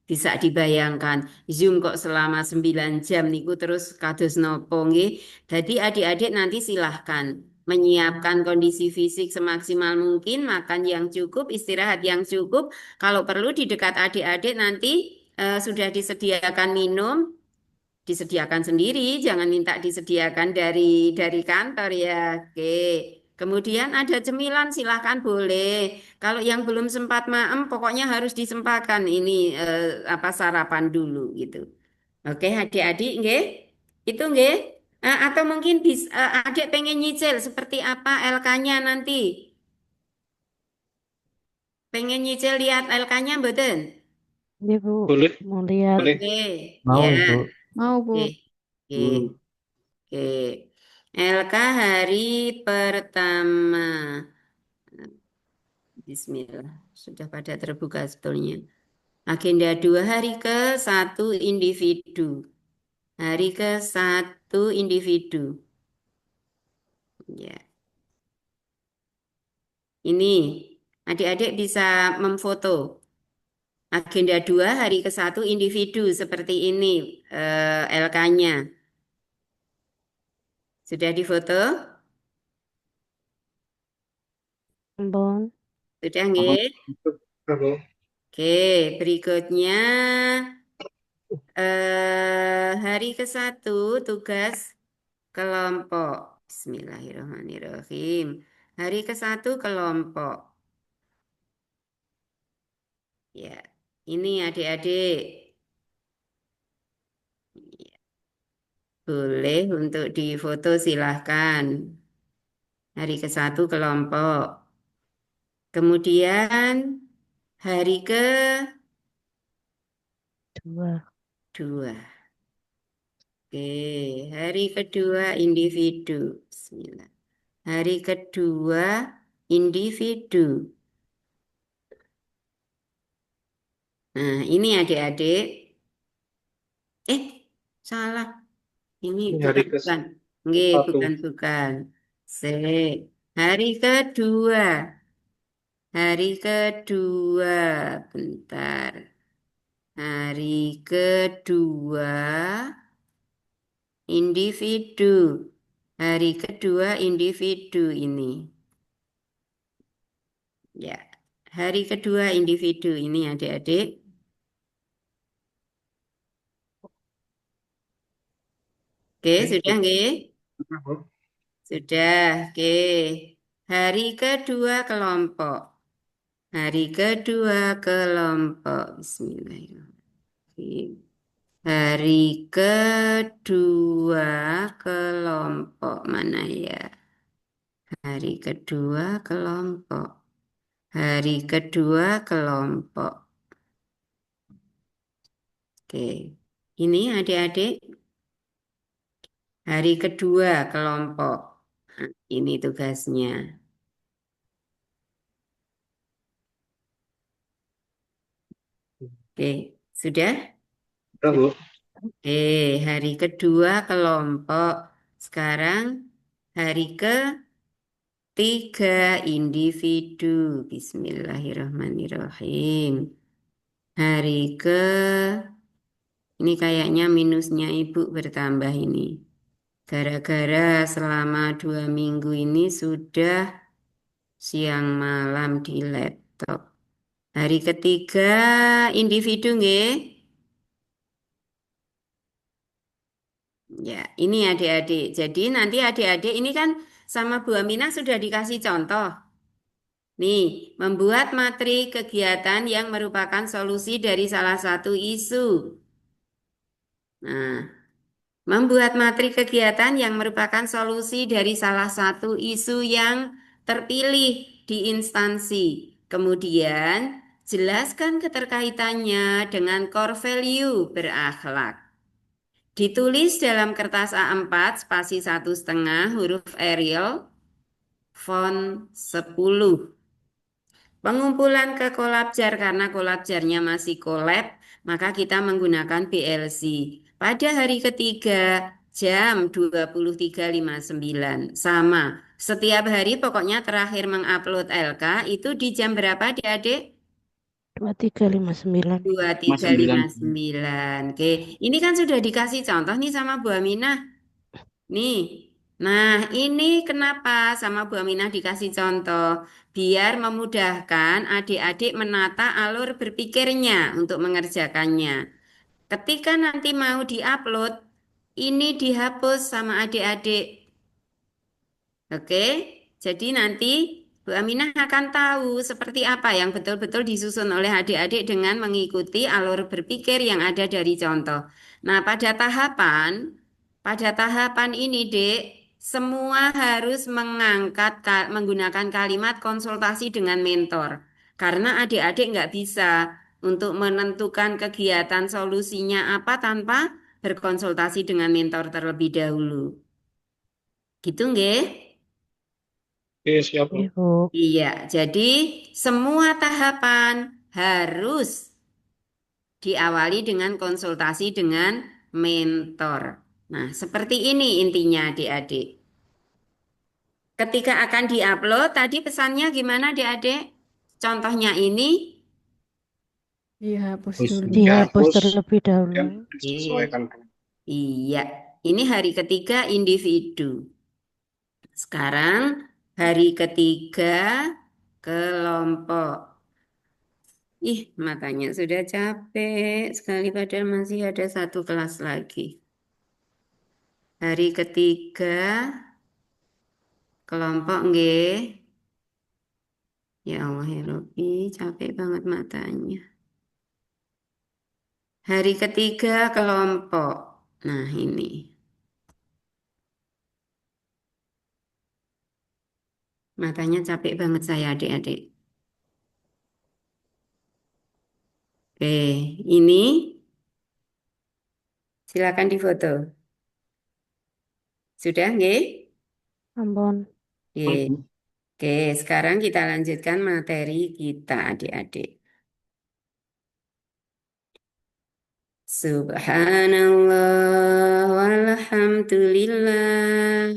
bisa dibayangkan. Zoom kok selama 9 jam niku terus kados nopo nggih. Jadi adik-adik nanti silahkan menyiapkan kondisi fisik semaksimal mungkin, makan yang cukup, istirahat yang cukup. Kalau perlu di dekat adik-adik nanti sudah disediakan minum, disediakan sendiri, jangan minta disediakan dari kantor ya. Oke. Kemudian ada cemilan, silahkan boleh. Kalau yang belum sempat maem, pokoknya harus disempatkan ini sarapan dulu gitu. Oke, adik-adik, nggih? Itu nggih? Atau mungkin adik pengen nyicil seperti apa LK-nya nanti? Pengen nyicil lihat LK-nya mboten? Iya, Bu. Boleh, Mau lihat. boleh. Oke, Mau, ya. Bu. Mau, Bu. Oke, oke, oke. LK hari pertama. Bismillah, sudah pada terbuka sebetulnya. Agenda 2 hari ke-1 individu. Hari ke-1 individu. Ya. Ini adik-adik bisa memfoto. Agenda 2 hari ke-1 individu seperti ini LK-nya. Sudah difoto? Ampun. Sudah nggih? Halo. Oke, berikutnya hari ke-1 tugas kelompok. Bismillahirrahmanirrahim. Hari ke-1 kelompok. Ya, ini adik-adik. Boleh untuk difoto silahkan. Hari ke-1 kelompok. Kemudian hari Dua. kedua. Oke, hari kedua individu. Bismillah. Hari kedua individu. Nah, ini adik-adik. Salah. Ini Ini hari bukan. Nggih, ke-1. bukan. Hari kedua. Hari kedua. Bentar. Hari kedua individu. Hari kedua individu ini. Ya. Hari kedua individu ini adik-adik. Oke, sudah nggih? Sudah, oke. Hari kedua kelompok. Hari kedua kelompok. Bismillahirrahmanirrahim. Hari kedua kelompok mana ya? Hari kedua kelompok. Hari kedua kelompok. Oke. Ini adik-adik. Hari kedua kelompok. Nah, ini tugasnya. Oke, sudah? Udah, Bu. Hari kedua kelompok. Sekarang hari ketiga individu. Bismillahirrahmanirrahim. Hari ini kayaknya minusnya Ibu bertambah ini. Gara-gara selama 2 minggu ini sudah siang malam di laptop. Hari ketiga individu nggih? Ya, ini adik-adik. Jadi nanti adik-adik ini kan sama Bu Aminah sudah dikasih contoh. Nih, membuat materi kegiatan yang merupakan solusi dari salah satu isu. Nah, membuat materi kegiatan yang merupakan solusi dari salah satu isu yang terpilih di instansi. Kemudian, jelaskan keterkaitannya dengan core value berakhlak. Ditulis dalam kertas A4 spasi 1,5 huruf Arial font 10. Pengumpulan ke kolabjar karena kolabjarnya masih kolab, maka kita menggunakan BLC. Pada hari ketiga jam 23.59 sama. Setiap hari pokoknya terakhir mengupload LK itu di jam berapa adik-adik? 2359. 23.59. Oke, ini kan sudah dikasih contoh nih sama Bu Aminah. Nih, nah ini kenapa sama Bu Aminah dikasih contoh? Biar memudahkan adik-adik menata alur berpikirnya untuk mengerjakannya. Ketika nanti mau diupload, ini dihapus sama adik-adik. Oke, Jadi nanti Bu Aminah akan tahu seperti apa yang betul-betul disusun oleh adik-adik dengan mengikuti alur berpikir yang ada dari contoh. Nah, pada tahapan ini, Dek, semua harus menggunakan kalimat konsultasi dengan mentor. Karena adik-adik nggak bisa untuk menentukan kegiatan solusinya apa tanpa berkonsultasi dengan mentor terlebih dahulu. Gitu nggih? Oke, siap, Bu. Iya, Bu. Iya, jadi semua tahapan harus diawali dengan konsultasi dengan mentor. Nah, seperti ini intinya adik-adik. Ketika akan diupload, tadi pesannya gimana adik-adik? Contohnya ini, Dihapus Terus dulu. Dihapus Dihapus terlebih dahulu. dan disesuaikan. iya, ini hari ketiga individu. Sekarang hari ketiga kelompok. Ih, matanya sudah capek sekali padahal masih ada satu kelas lagi. Hari ketiga kelompok nggih. Ya Allah ya Rabbi, capek banget matanya. Hari ketiga kelompok. Nah, ini. Matanya capek banget saya adik-adik. Oke, ini silakan difoto. Sudah nggih? Ampun. Nggih. Oke, sekarang kita lanjutkan materi kita adik-adik. Subhanallah walhamdulillah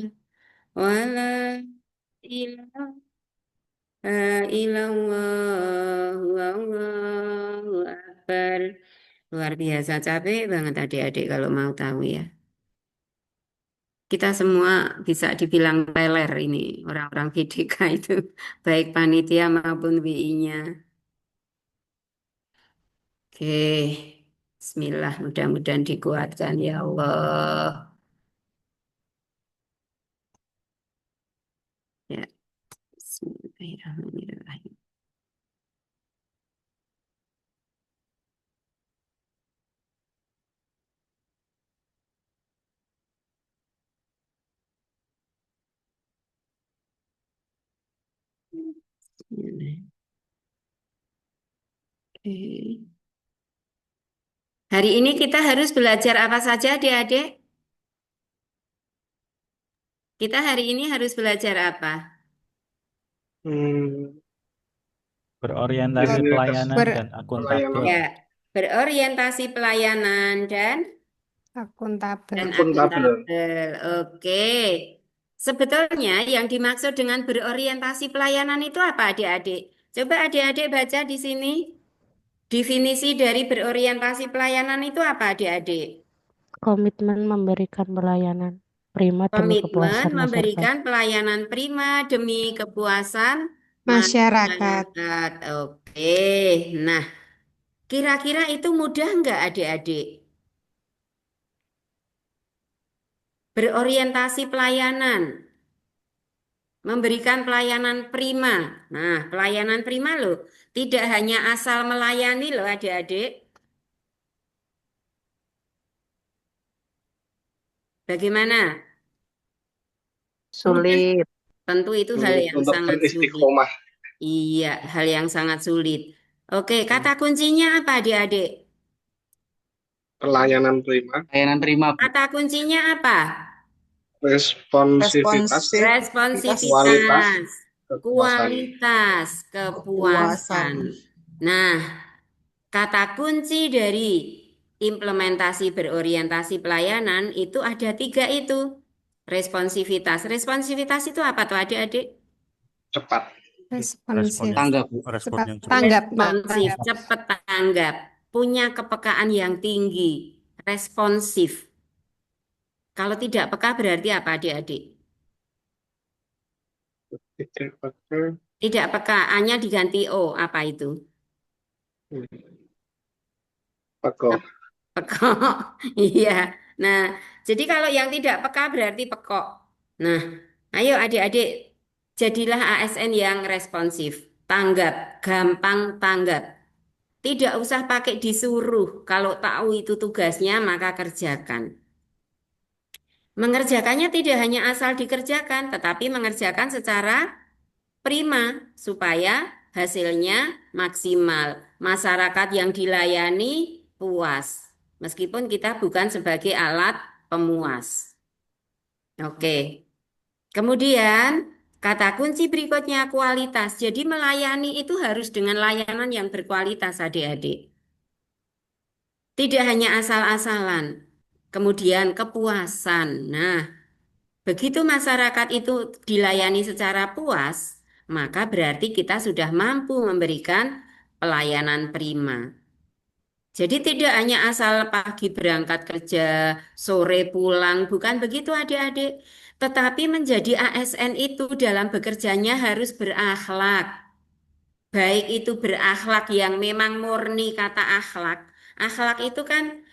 wala ilaha illallah wallahu akbar. Luar biasa capek banget adik-adik kalau mau tahu ya. Kita semua bisa dibilang peler ini orang-orang PDK itu, baik panitia maupun WI-nya. Oke, Bismillah, mudah-mudahan dikuatkan ya Allah. Ya, Bismillahirrahmanirrahim. Oke. Hari ini kita harus belajar apa saja, adik-adik? Kita hari ini harus belajar apa? Hmm, Berorientasi nilai-nilai pelayanan dasar dan pelayanan akuntabel. Ya, berorientasi pelayanan dan Akuntabel. akuntabel. akuntabel. Oke. Sebetulnya yang dimaksud dengan berorientasi pelayanan itu apa, adik-adik? Coba adik-adik baca di sini. Definisi dari berorientasi pelayanan itu apa, adik-adik? Komitmen memberikan pelayanan prima demi Komitmen kepuasan masyarakat. memberikan pelayanan prima demi kepuasan Masyarakat. masyarakat. Oke. Nah, kira-kira itu mudah nggak, adik-adik? Berorientasi pelayanan. Memberikan pelayanan prima. Nah, pelayanan prima loh. Tidak hanya asal melayani loh adik-adik. Bagaimana? Mudah? Sulit. Tentu itu hal yang Untuk sangat sulit. beristiqomah. Iya, hal yang sangat sulit. Oke, kata kuncinya apa adik-adik? Pelayanan prima, Layanan terima, Bu. Kata kuncinya apa? responsivitas, Responsivitas, Responsivitas, kepuasan. kualitas, kepuasan. Nah, kata kunci dari implementasi berorientasi pelayanan itu ada 3 itu. Responsivitas. Responsivitas itu apa tuh adik-adik? Cepat. Respon Responsif. yang Tanggap, Bu. respon Cepat yang cepat. tanggap. Responsif, cepat tanggap, punya kepekaan yang tinggi, responsif. Kalau tidak peka berarti apa adik-adik? Tidak pakai. Tidak peka, A-nya diganti O, apa itu? Pekoh. Pekok, iya. Nah, jadi kalau yang tidak peka berarti pekok. Nah, ayo adik-adik Jadilah ASN yang responsif, tanggap, gampang tanggap. Tidak usah pakai disuruh. Kalau tahu itu tugasnya, maka kerjakan. Mengerjakannya tidak hanya asal dikerjakan, tetapi mengerjakan secara prima supaya hasilnya maksimal. Masyarakat yang dilayani puas, meskipun kita bukan sebagai alat pemuas. Oke. Kemudian kata kunci berikutnya kualitas. Jadi melayani itu harus dengan layanan yang berkualitas, adik-adik. Tidak hanya asal-asalan. Kemudian kepuasan. Nah, begitu masyarakat itu dilayani secara puas, maka berarti kita sudah mampu memberikan pelayanan prima. Jadi tidak hanya asal pagi berangkat kerja, sore pulang, bukan begitu adik-adik. Tetapi menjadi ASN itu dalam bekerjanya harus berakhlak. Baik itu berakhlak yang memang murni kata akhlak. Akhlak itu kan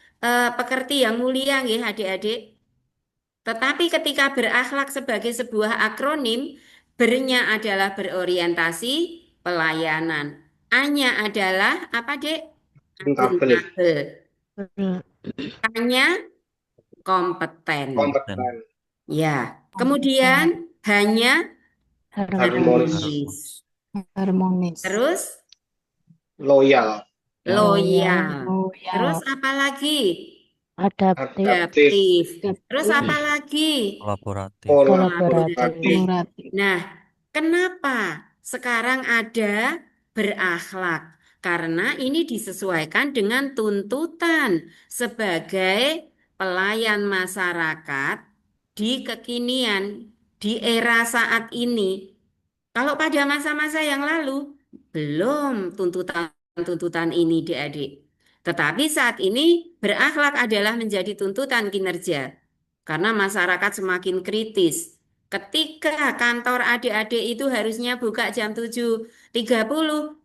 pekerti yang mulia ya adik-adik. Tetapi ketika berakhlak sebagai sebuah akronim, bernya adalah berorientasi pelayanan. A-nya adalah apa, Dek? Akuntabel, Akuntabel. K-nya kompeten. kompeten, Ya. Kemudian hanya harmonis, harmonis. Terus loyal, loyal. Loyal. Terus apa lagi? Adaptif. Adaptif. Terus apa lagi? Kolaboratif. kolaboratif. Nah, kenapa sekarang ada berakhlak? Karena ini disesuaikan dengan tuntutan sebagai pelayan masyarakat di kekinian, di era saat ini. Kalau pada masa-masa yang lalu, belum tuntutan-tuntutan ini, adik-adik. Tetapi saat ini berakhlak adalah menjadi tuntutan kinerja. Karena masyarakat semakin kritis. Ketika kantor adik-adik itu harusnya buka jam 7.30,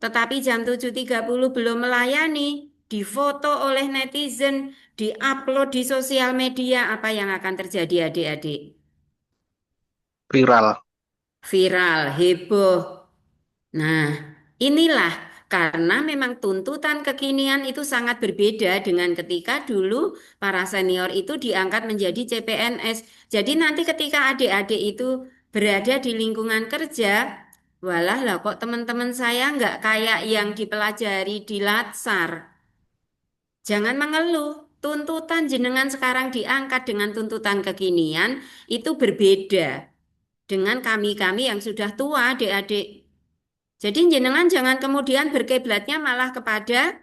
tetapi jam 7.30 belum melayani, difoto oleh netizen, diupload di sosial media, apa yang akan terjadi adik-adik? Viral. Viral, heboh. Nah, inilah karena memang tuntutan kekinian itu sangat berbeda dengan ketika dulu para senior itu diangkat menjadi CPNS. Jadi nanti ketika adik-adik itu berada di lingkungan kerja, walah lah kok teman-teman saya nggak kayak yang dipelajari di Latsar. Jangan mengeluh. Tuntutan jenengan sekarang diangkat dengan tuntutan kekinian itu berbeda dengan kami-kami yang sudah tua, adik-adik. Jadi jenengan jangan kemudian berkiblatnya malah kepada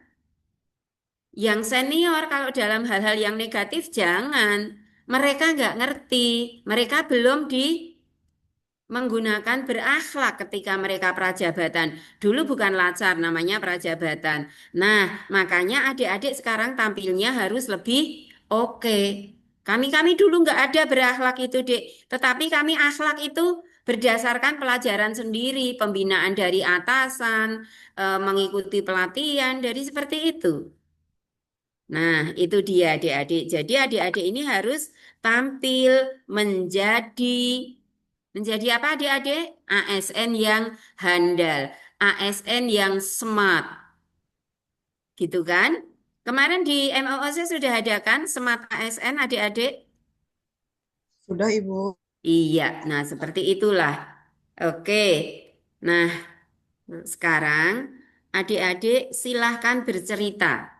yang senior kalau dalam hal-hal yang negatif jangan. Mereka nggak ngerti, mereka belum menggunakan berakhlak ketika mereka prajabatan. Dulu bukan lacar, namanya prajabatan. Nah, makanya adik-adik sekarang tampilnya harus lebih oke. Kami dulu nggak ada berakhlak itu, Dek. Tetapi kami akhlak itu berdasarkan pelajaran sendiri, pembinaan dari atasan, mengikuti pelatihan, dari seperti itu. Nah, itu dia adik-adik. Jadi adik-adik ini harus tampil menjadi apa adik-adik? ASN yang handal, ASN yang smart. Gitu kan? Kemarin di MOOC sudah ada kan smart ASN adik-adik? Sudah, Ibu. Iya, nah seperti itulah. Oke. Nah, sekarang adik-adik silahkan bercerita.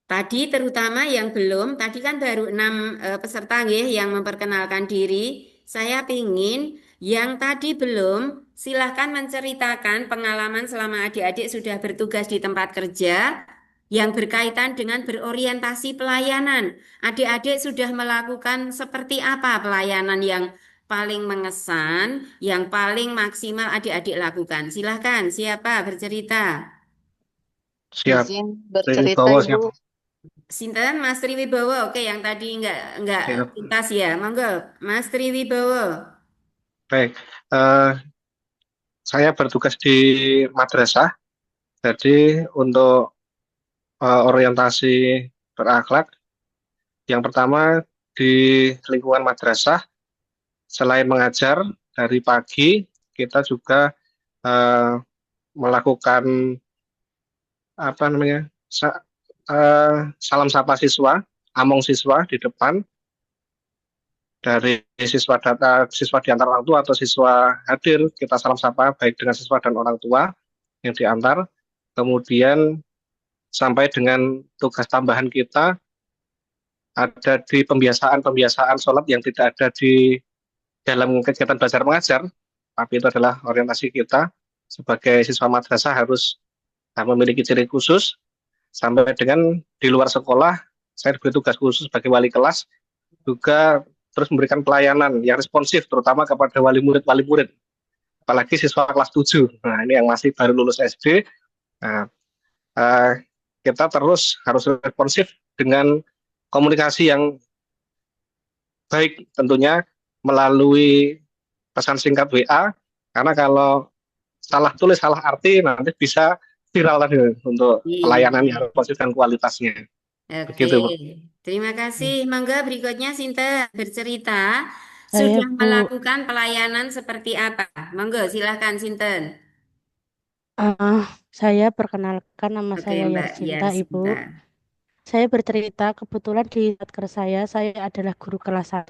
Tadi terutama yang belum, tadi kan baru 6 peserta nggih yang memperkenalkan diri. Saya pingin yang tadi belum, silahkan menceritakan pengalaman selama adik-adik sudah bertugas di tempat kerja yang berkaitan dengan berorientasi pelayanan. Adik-adik sudah melakukan seperti apa pelayanan yang paling mengesan, yang paling maksimal adik-adik lakukan. Silahkan, siapa bercerita? Siap. Izin Dari bercerita, bawah Ibu. siap. Sinten Mas Triwibowo, oke yang tadi nggak Siap. tuntas ya, monggo Mas Triwibowo. Baik. Saya bertugas di madrasah. Jadi untuk orientasi berakhlak, yang pertama di lingkungan madrasah, selain mengajar, dari pagi kita juga melakukan apa namanya salam sapa siswa, among siswa di depan dari siswa diantar orang tua atau siswa hadir kita salam sapa baik dengan siswa dan orang tua yang diantar. Kemudian sampai dengan tugas tambahan kita ada di pembiasaan sholat yang tidak ada di dalam kegiatan belajar mengajar, tapi itu adalah orientasi kita sebagai siswa madrasah harus memiliki ciri khusus. Sampai dengan di luar sekolah, saya diberi tugas khusus sebagai wali kelas, juga terus memberikan pelayanan yang responsif, terutama kepada wali murid, apalagi siswa kelas 7. Nah, ini yang masih baru lulus SD. Nah, kita terus harus responsif dengan komunikasi yang baik, tentunya melalui pesan singkat WA, karena kalau salah tulis, salah arti, nanti bisa viral tadi untuk pelayanan yang responsif dan kualitasnya. Oke, Begitu, Bu. terima kasih. Mangga berikutnya Sinta bercerita Saya, sudah Bu. melakukan pelayanan seperti apa. Monggo silahkan Sinten. Saya perkenalkan nama Oke saya Mbak Yarsinta, Ibu. Yarsinta. Saya bercerita kebetulan di Satker saya adalah guru kelas 1,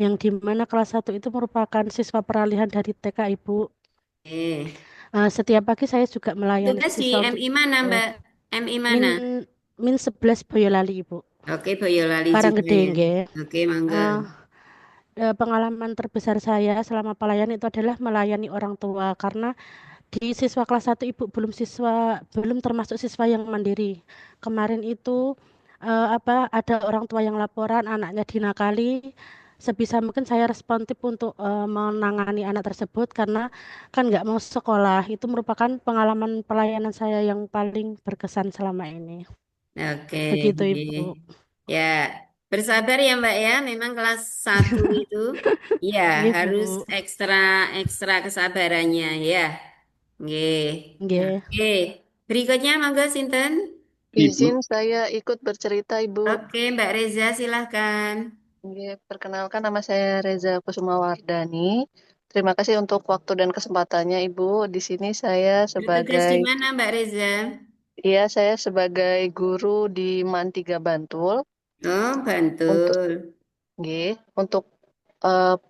yang dimana kelas 1 itu merupakan siswa peralihan dari TK, Ibu. Setiap pagi saya juga melayani Tugas di siswa MI mana Mbak? MI mana? Min 11 Boyolali, Ibu. Oke, Boyolali juga Karanggede, ya. nggih. Oke, mangga. Pengalaman terbesar saya selama pelayanan itu adalah melayani orang tua, karena di siswa kelas 1 Ibu belum termasuk siswa yang mandiri. Kemarin itu ada orang tua yang laporan anaknya dinakali. Sebisa mungkin saya responsif untuk menangani anak tersebut, karena kan nggak mau sekolah. Itu merupakan pengalaman pelayanan saya yang paling berkesan selama ini. Oke. Begitu, Ibu. Ya, bersabar ya Mbak ya. Memang kelas 1 itu ya Nggih, harus Bu. ekstra kesabarannya ya. Nggih. Nggih. Oke. Berikutnya mangga Sinten. Izin saya ikut bercerita, Ibu. Oke, Mbak Reza silahkan. Oke, perkenalkan nama saya Reza Kusumawardani. Terima kasih untuk waktu dan kesempatannya, Ibu. Di sini saya Bertugas di sebagai mana Mbak Reza? saya sebagai guru di MAN 3 Bantul. Oh, Bantul. Untuk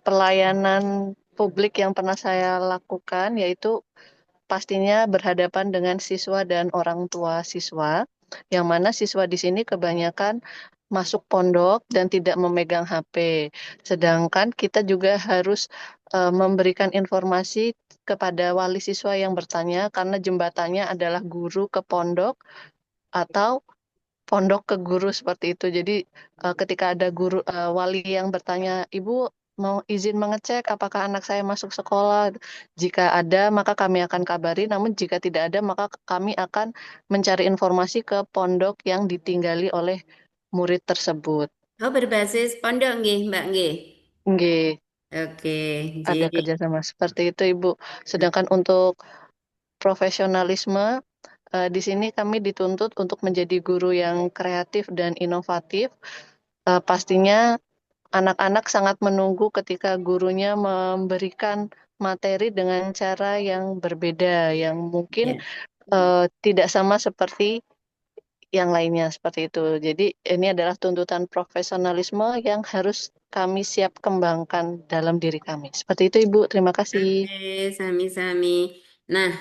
pelayanan publik yang pernah saya lakukan yaitu pastinya berhadapan dengan siswa dan orang tua siswa, yang mana siswa di sini kebanyakan masuk pondok dan tidak memegang HP. Sedangkan kita juga harus memberikan informasi kepada wali siswa yang bertanya, karena jembatannya adalah guru ke pondok atau pondok ke guru, seperti itu. Jadi ketika ada guru wali yang bertanya, Ibu mau izin mengecek apakah anak saya masuk sekolah. Jika ada, maka kami akan kabari. Namun jika tidak ada, maka kami akan mencari informasi ke pondok yang ditinggali oleh murid tersebut. Oh, berbasis pondok nggih, Mbak nggih. Nggih. Oke, Ada kerjasama seperti itu, Ibu. Sedangkan untuk profesionalisme, di sini kami dituntut untuk menjadi guru yang kreatif dan inovatif. Pastinya anak-anak sangat menunggu ketika gurunya memberikan materi dengan cara yang berbeda, yang mungkin tidak sama seperti yang lainnya, seperti itu. Jadi ini adalah tuntutan profesionalisme yang harus kami siap kembangkan dalam diri kami. Seperti itu, Ibu. Terima kasih. Oke, sami-sami. Nah,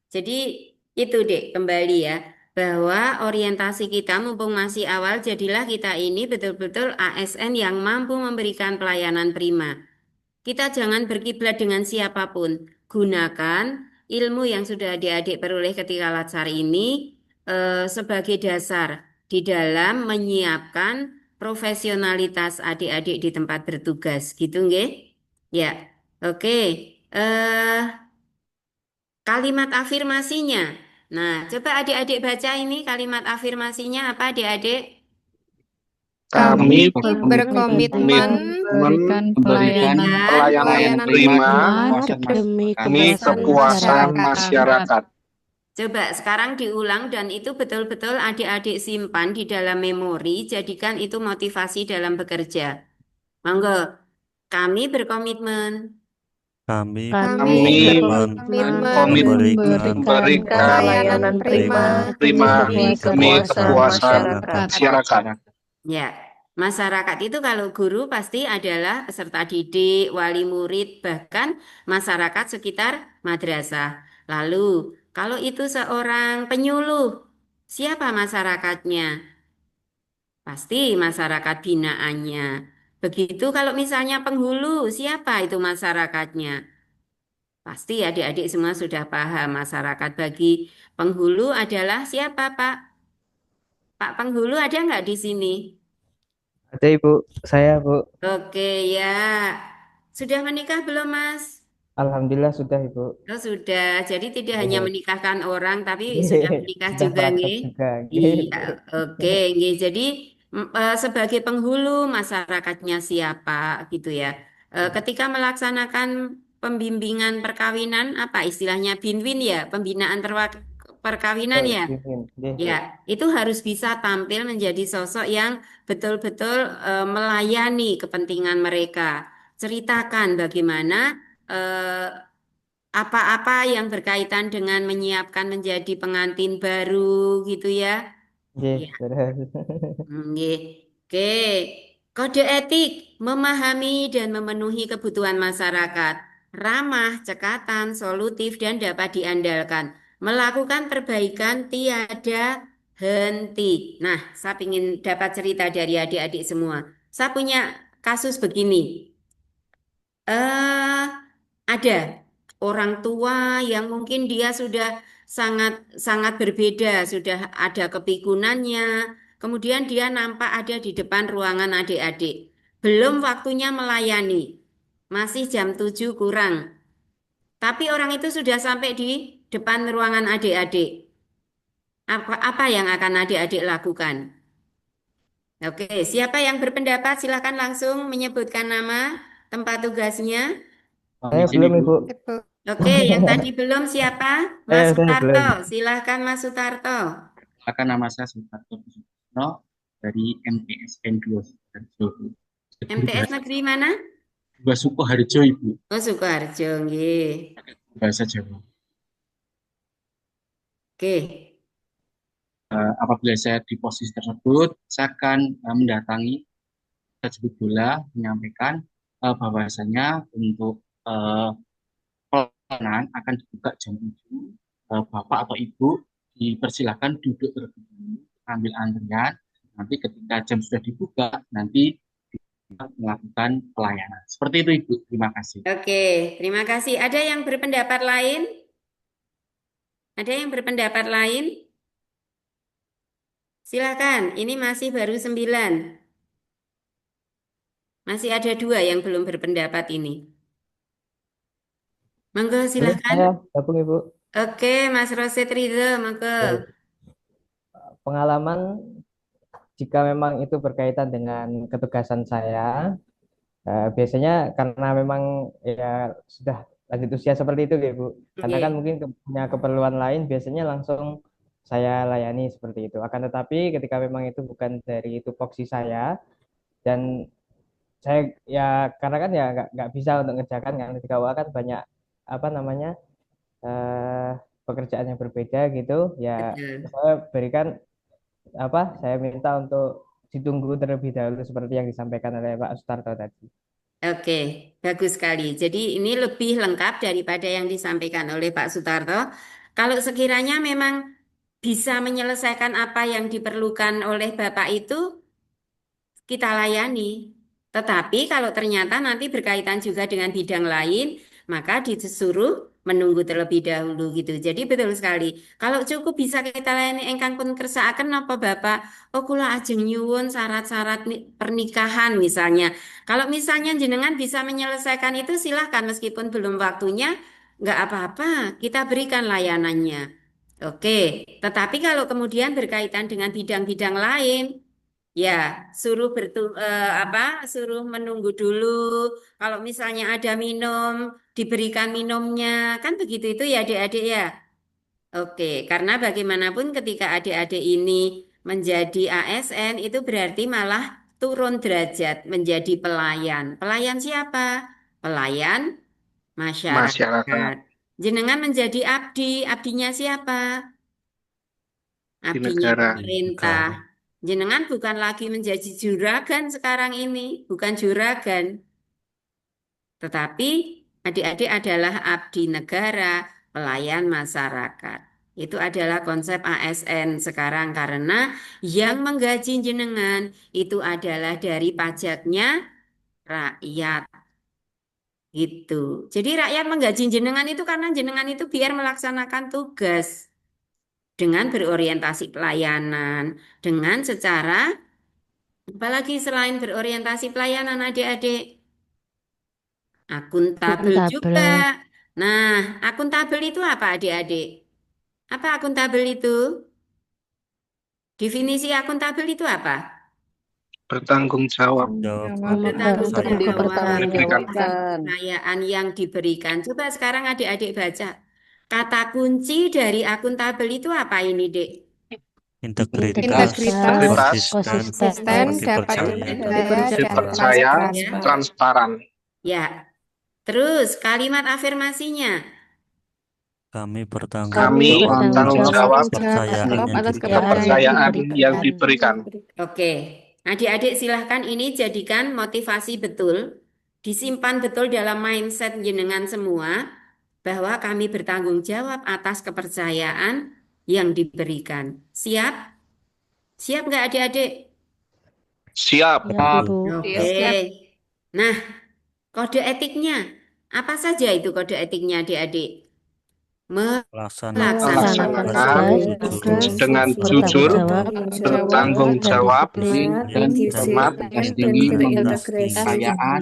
jadi itu dek kembali ya, bahwa orientasi kita mumpung masih awal, jadilah kita ini betul-betul ASN yang mampu memberikan pelayanan prima. Kita jangan berkiblat dengan siapapun. Gunakan ilmu yang sudah adik-adik peroleh ketika latsar ini sebagai dasar di dalam menyiapkan profesionalitas adik-adik di tempat bertugas, gitu nggih? Ya, oke. Kalimat afirmasinya. Nah, coba adik-adik baca ini kalimat afirmasinya apa adik-adik? Kami berkomitmen memberikan pelayanan prima demi kepuasan masyarakat. Coba sekarang diulang dan itu betul-betul adik-adik simpan di dalam memori, jadikan itu motivasi dalam bekerja. Monggo, kami berkomitmen Kami Kami Kami berkomitmen berkomitmen memberikan memberikan pelayanan prima prima demi demi demi kepuasan kepuasan masyarakat. masyarakat. Ya, masyarakat itu kalau guru pasti adalah peserta didik, wali murid, bahkan masyarakat sekitar madrasah. Lalu, kalau itu seorang penyuluh, siapa masyarakatnya? Pasti masyarakat binaannya. Begitu kalau misalnya penghulu, siapa itu masyarakatnya? Pasti adik-adik semua sudah paham masyarakat bagi penghulu adalah siapa, Pak? Pak penghulu ada nggak di sini? Ada Ibu, saya Bu. Oke ya. Sudah menikah belum, Mas? Alhamdulillah sudah Ibu. Oh, sudah. Jadi tidak hanya Nggih. menikahkan orang, tapi sudah Nggih, menikah sudah juga, praktek nggih? juga. Nggih, Iya, Bu. oke, nggih. Jadi sebagai penghulu masyarakatnya siapa gitu ya. Ketika melaksanakan pembimbingan perkawinan, apa istilahnya binwin ya, pembinaan perkawinan Betul, ya. Mimin. Nggih, Bu. Ya, itu harus bisa tampil menjadi sosok yang betul-betul melayani kepentingan mereka. Ceritakan bagaimana eh, apa-apa yang berkaitan dengan menyiapkan menjadi pengantin baru gitu ya. Nggih, Ya, bener. nggih. Oke. Kode etik memahami dan memenuhi kebutuhan masyarakat. Ramah, cekatan, solutif dan dapat diandalkan. Melakukan perbaikan tiada henti. Nah, saya ingin dapat cerita dari adik-adik semua. Saya punya kasus begini. Eh, ada orang tua yang mungkin dia sudah sangat sangat berbeda, sudah ada kepikunannya. Kemudian dia nampak ada di depan ruangan adik-adik. Belum waktunya melayani. Masih jam 7 kurang. Tapi orang itu sudah sampai di depan ruangan adik-adik. Apa yang akan adik-adik lakukan? Oke, siapa yang berpendapat? Silakan langsung menyebutkan nama, tempat tugasnya. Saya belum Ibu. Oke, yang tadi belum siapa? Mas Saya Sutarto. belum. Silahkan Mas Sutarto. Akan nama saya Sutarto Pusukno dari MTSN 2 Sukoharjo, Guru MTS bahasa negeri mana? 2 Sukoharjo, Ibu, Oh, Sukoharjo, nggih. bahasa Jawa. Oke. Apabila saya di posisi tersebut, saya akan mendatangi tersebut bola menyampaikan bahwasanya untuk pelayanan akan dibuka jam 7. Bapak atau Ibu dipersilakan duduk terlebih dahulu, ambil antrian. Nanti ketika jam sudah dibuka, nanti melakukan pelayanan. Seperti itu, Ibu. Terima kasih. Oke, terima kasih. Ada yang berpendapat lain? Ada yang berpendapat lain? Silakan, ini masih baru 9. Masih ada 2 yang belum berpendapat ini. Monggo Boleh silakan. saya gabung Ibu. Oke, Mas Rosid Ridho, monggo. Pengalaman jika memang itu berkaitan dengan ketugasan saya, biasanya karena memang ya sudah lanjut usia seperti itu ya Bu. Karena kan Oke. mungkin punya keperluan lain, biasanya langsung saya layani seperti itu. Akan tetapi ketika memang itu bukan dari tupoksi saya dan saya ya karena kan ya nggak bisa untuk ngerjakan kan ketika awal kan banyak apa namanya eh, pekerjaan yang berbeda gitu ya Betul. saya berikan saya minta untuk ditunggu terlebih dahulu seperti yang disampaikan oleh Pak Sutarto tadi. Oke, bagus sekali. Jadi ini lebih lengkap daripada yang disampaikan oleh Pak Sutarto. Kalau sekiranya memang bisa menyelesaikan apa yang diperlukan oleh Bapak itu, kita layani. Tetapi kalau ternyata nanti berkaitan juga dengan bidang lain, maka disuruh menunggu terlebih dahulu gitu. Jadi betul sekali. Kalau cukup bisa kita layani engkang pun kersakaken napa Bapak? Oh kula ajeng nyuwun syarat-syarat pernikahan misalnya. Kalau misalnya jenengan bisa menyelesaikan itu silahkan meskipun belum waktunya, nggak apa-apa. Kita berikan layanannya. Oke, tetapi kalau kemudian berkaitan dengan bidang-bidang lain, ya, suruh menunggu dulu. Kalau misalnya ada minum, diberikan minumnya, kan begitu itu ya adik-adik ya. Oke, karena bagaimanapun ketika adik-adik ini menjadi ASN itu berarti malah turun derajat menjadi pelayan. Pelayan siapa? Pelayan masyarakat. masyarakat. Jenengan menjadi abdi, abdinya siapa? Di Abdinya negara. pemerintah. Jenengan bukan lagi menjadi juragan sekarang ini, bukan juragan. Tetapi adik-adik adalah abdi negara, pelayan masyarakat. Itu adalah konsep ASN sekarang karena yang menggaji jenengan itu adalah dari pajaknya rakyat. Gitu. Jadi rakyat menggaji jenengan itu karena jenengan itu biar melaksanakan tugas dengan berorientasi pelayanan, dengan secara apalagi selain berorientasi pelayanan adik-adik, akuntabel Akuntabel. juga. Nah, akuntabel itu apa adik-adik? Apa akuntabel itu? Definisi akuntabel itu apa? Bertanggung jawab. Bertanggung untuk jawab dipertanggungjawabkan. kepercayaan yang diberikan. Coba sekarang adik-adik baca. Kata kunci dari akuntabel itu apa ini, Dek? Integritas, konsisten, dapat Dipercaya, transparan. Ya. Terus kalimat afirmasinya. Kami bertanggung Kami bertanggung jawab atas kepercayaan yang diberikan. Oke, adik-adik silahkan ini jadikan motivasi betul, disimpan betul dalam mindset jenengan semua, bahwa kami bertanggung jawab atas kepercayaan yang diberikan. Siap? Siap nggak adik-adik? Siap. Ya, Ibu. Oke. Nah, kode etiknya, apa saja itu kode etiknya adik-adik? Melaksanakan tugas dengan jujur, bertanggung jawab, dan cermat, tinggi menggunakan kekayaan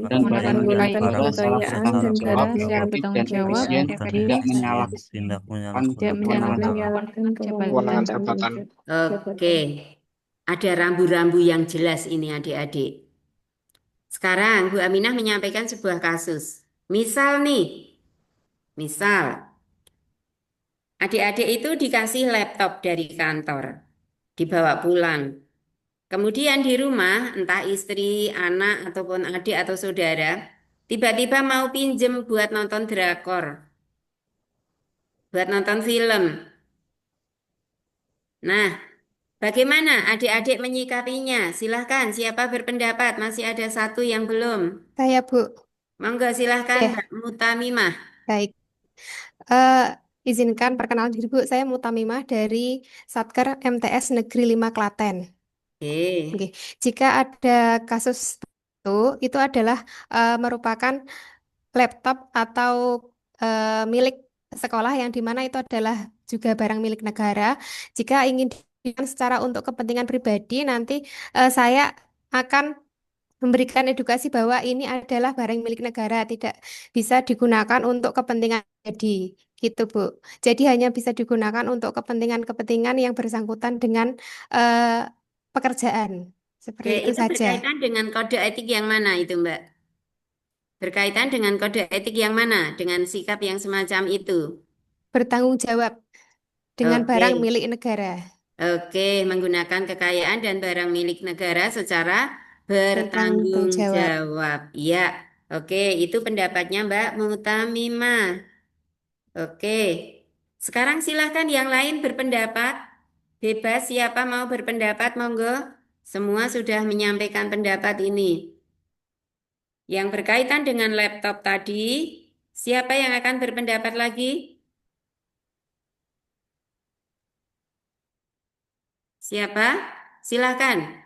dan barang yang negara salah bertanggung jawab, efektif dan efisien, tidak menyalahgunakan kewenangan jabatan. Oke, ada rambu-rambu yang jelas ini adik-adik. Sekarang Bu Aminah menyampaikan sebuah kasus. Misal nih, misal adik-adik itu dikasih laptop dari kantor, dibawa pulang. Kemudian di rumah, entah istri, anak, ataupun adik atau saudara, tiba-tiba mau pinjem buat nonton drakor, buat nonton film. Nah, bagaimana adik-adik menyikapinya? Silahkan, siapa berpendapat? Masih ada satu yang belum. Saya, Bu. Monggo silahkan, Mbak Mutamimah. Baik. Izinkan perkenalan diri, Bu. Saya Mutamimah dari Satker MTS Negeri 5 Klaten. Oke. Jika ada kasus itu adalah merupakan laptop atau milik sekolah yang dimana itu adalah juga barang milik negara. Jika ingin digunakan secara untuk kepentingan pribadi, nanti saya akan memberikan edukasi bahwa ini adalah barang milik negara, tidak bisa digunakan untuk kepentingan pribadi, gitu Bu. Jadi hanya bisa digunakan untuk kepentingan-kepentingan yang bersangkutan dengan pekerjaan. Seperti itu saja. Berkaitan dengan kode etik yang mana itu, Mbak? Berkaitan dengan kode etik yang mana? Dengan sikap yang semacam itu? Bertanggung jawab dengan barang milik negara. Oke, menggunakan kekayaan dan barang milik negara secara bertanggung jawab. Ya, oke, itu pendapatnya Mbak Mutamimah. Oke, sekarang silahkan yang lain berpendapat. Bebas, siapa mau berpendapat, monggo. Semua sudah menyampaikan pendapat ini. Yang berkaitan dengan laptop tadi, siapa yang akan berpendapat lagi? Siapa? Silakan.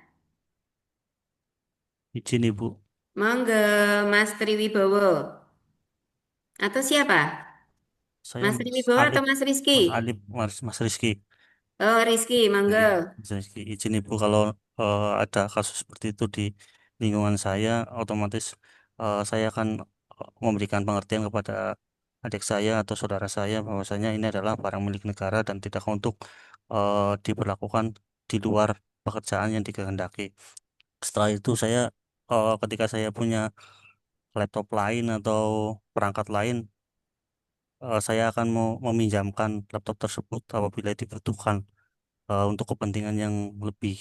Izin Ibu. Monggo, Mas Triwibowo. Atau siapa? Saya Mas Triwibowo atau Mas Rizky? Mas Rizky. Oh, Rizky, monggo. Mas Rizky, izin Ibu kalau ada kasus seperti itu di lingkungan saya, otomatis saya akan memberikan pengertian kepada adik saya atau saudara saya bahwasanya ini adalah barang milik negara dan tidak untuk diberlakukan di luar pekerjaan yang dikehendaki. Setelah itu saya ketika saya punya laptop lain atau perangkat lain, saya akan mau meminjamkan laptop tersebut apabila dibutuhkan untuk kepentingan yang lebih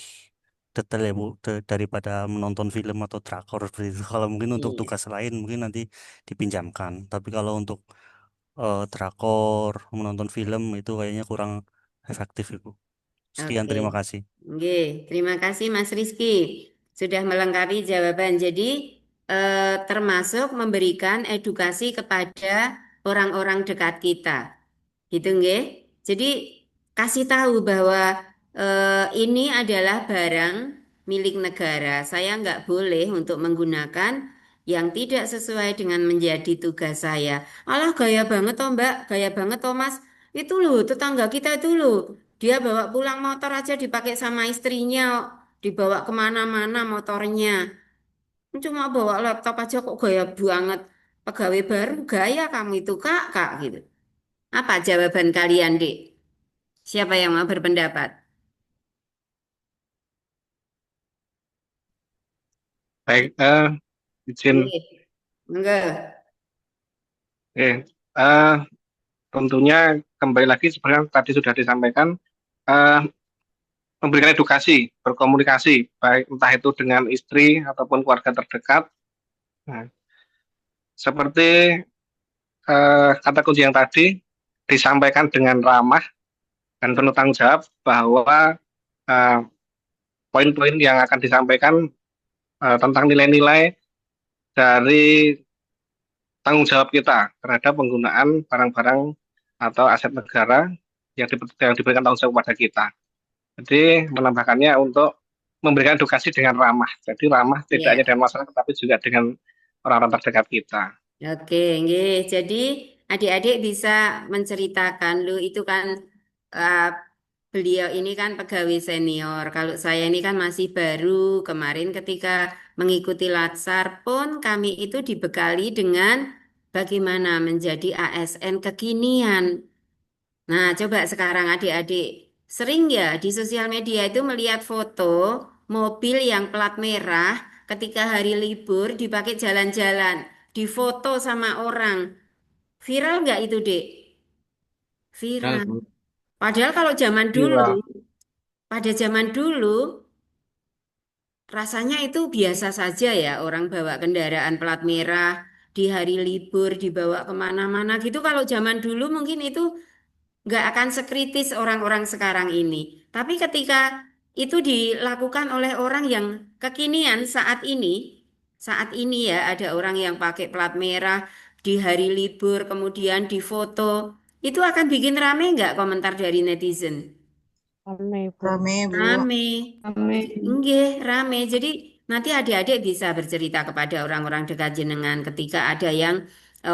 detail ya Bu, daripada menonton film atau drakor seperti itu. Kalau mungkin untuk Iya. tugas lain mungkin nanti dipinjamkan. Tapi kalau untuk drakor, menonton film itu kayaknya kurang efektif Ibu. Sekian, Oke. terima kasih. Oke, terima kasih Mas Rizky sudah melengkapi jawaban. Jadi termasuk memberikan edukasi kepada orang-orang dekat kita. Gitu nggih. Jadi kasih tahu bahwa ini adalah barang milik negara. Saya nggak boleh untuk menggunakan yang tidak sesuai dengan menjadi tugas saya. Alah gaya banget toh Mbak, gaya banget toh Mas. Itu loh tetangga kita itu loh. Dia bawa pulang motor aja dipakai sama istrinya, dibawa kemana-mana motornya. Cuma bawa laptop aja kok gaya banget. Pegawai baru gaya kamu itu kak gitu. Apa jawaban kalian, Dik? Siapa yang mau berpendapat? Baik, izin. Nggih. Enggak. Eh, tentunya kembali lagi sebenarnya tadi sudah disampaikan, eh, memberikan edukasi, berkomunikasi, baik entah itu dengan istri ataupun keluarga terdekat. Nah, seperti kata kunci yang tadi disampaikan dengan ramah dan penuh tanggung jawab bahwa eh, poin-poin yang akan disampaikan tentang nilai-nilai dari tanggung jawab kita terhadap penggunaan barang-barang atau aset negara yang diberikan tanggung jawab kepada kita. Jadi menambahkannya untuk memberikan edukasi dengan ramah. Jadi ramah tidak hanya Ya. dengan masyarakat, tapi juga dengan orang-orang terdekat kita. Oke, nggih. Jadi adik-adik bisa menceritakan lu itu kan eh, beliau ini kan pegawai senior. Kalau saya ini kan masih baru. Kemarin ketika mengikuti Latsar pun kami itu dibekali dengan bagaimana menjadi ASN kekinian. Nah, coba sekarang adik-adik, sering ya di sosial media itu melihat foto mobil yang plat merah ketika hari libur dipakai jalan-jalan, difoto sama orang. Viral nggak itu, Dek? Viral, Viral. Bu. Padahal kalau zaman dulu, Iya, pada zaman dulu rasanya itu biasa saja ya orang bawa kendaraan plat merah di hari libur dibawa kemana-mana gitu. Kalau zaman dulu mungkin itu nggak akan sekritis orang-orang sekarang ini. Tapi ketika itu dilakukan oleh orang yang kekinian saat ini ya ada orang yang pakai plat merah di hari libur kemudian difoto, itu akan bikin rame nggak komentar dari netizen? Rame, Bu. Rame, Bu. Rame. Amin. Nggih, rame. Jadi nanti adik-adik bisa bercerita kepada orang-orang dekat jenengan ketika ada yang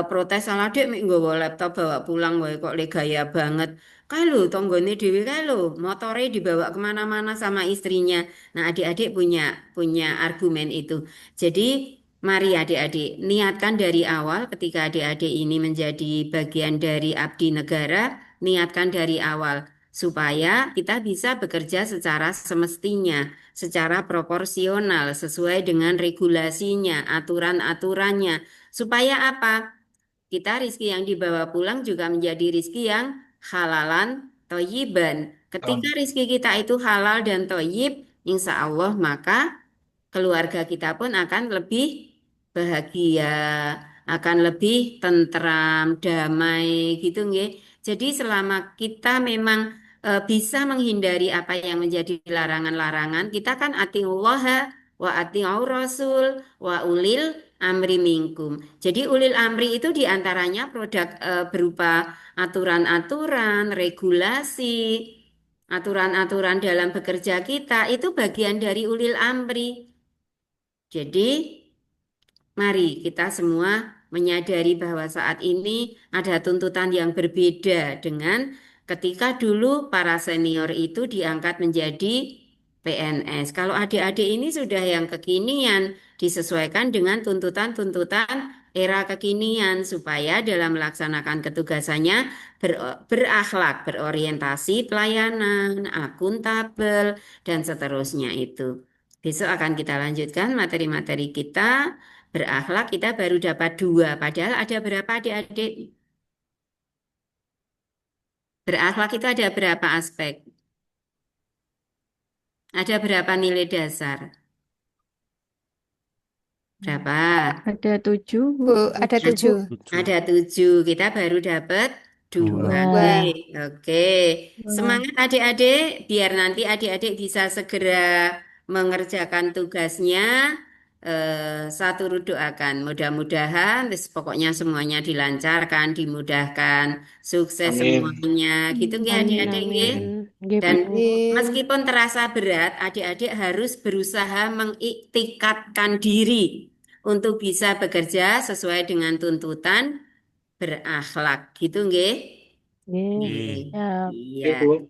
protes salah dek mek nggawa laptop bawa pulang wae kok le gaya banget. Kae lho tonggone dhewe kae lho, motore dibawa kemana-mana sama istrinya. Nah, adik-adik punya punya argumen itu. Jadi mari adik-adik niatkan dari awal ketika adik-adik ini menjadi bagian dari abdi negara, niatkan dari awal supaya kita bisa bekerja secara semestinya, secara proporsional, sesuai dengan regulasinya, aturan-aturannya. Supaya apa? Kita rizki yang dibawa pulang juga menjadi rizki yang halalan toyiban. Ketika rizki kita itu halal dan toyib, insya Allah maka keluarga kita pun akan lebih bahagia, akan lebih tentram, damai gitu nggih. Jadi selama kita memang bisa menghindari apa yang menjadi larangan-larangan, kita kan atiullah wa atiur rasul wa ulil amri minkum. Jadi ulil amri itu diantaranya produk berupa aturan-aturan, regulasi, aturan-aturan dalam bekerja kita itu bagian dari ulil amri. Jadi, mari kita semua menyadari bahwa saat ini ada tuntutan yang berbeda dengan ketika dulu para senior itu diangkat menjadi PNS. Kalau adik-adik ini sudah yang kekinian, disesuaikan dengan tuntutan-tuntutan era kekinian supaya dalam melaksanakan ketugasannya berakhlak, berorientasi pelayanan, akuntabel, dan seterusnya itu. Besok akan kita lanjutkan materi-materi kita. Berakhlak kita baru dapat 2, padahal ada berapa adik-adik? Berakhlak itu ada berapa aspek? Ada berapa nilai dasar? Berapa? Ada 7, Bu. Bu, ada Ada 7. Ada 7. Kita baru dapat 2. Dua. Dua. Oke. Semangat adik-adik, biar nanti adik-adik bisa segera mengerjakan tugasnya. Satu doakan. Mudah-mudahan, pokoknya semuanya dilancarkan, dimudahkan, sukses Amin. semuanya. Gitu nggih Amin, adik-adik nggih? amin. Nggih, Dan Bu. Amin. meskipun terasa berat, adik-adik harus berusaha mengiktikatkan diri untuk bisa bekerja sesuai dengan tuntutan berakhlak. Gitu nggih? Nggih, Nggih. siap. Iya. Bu.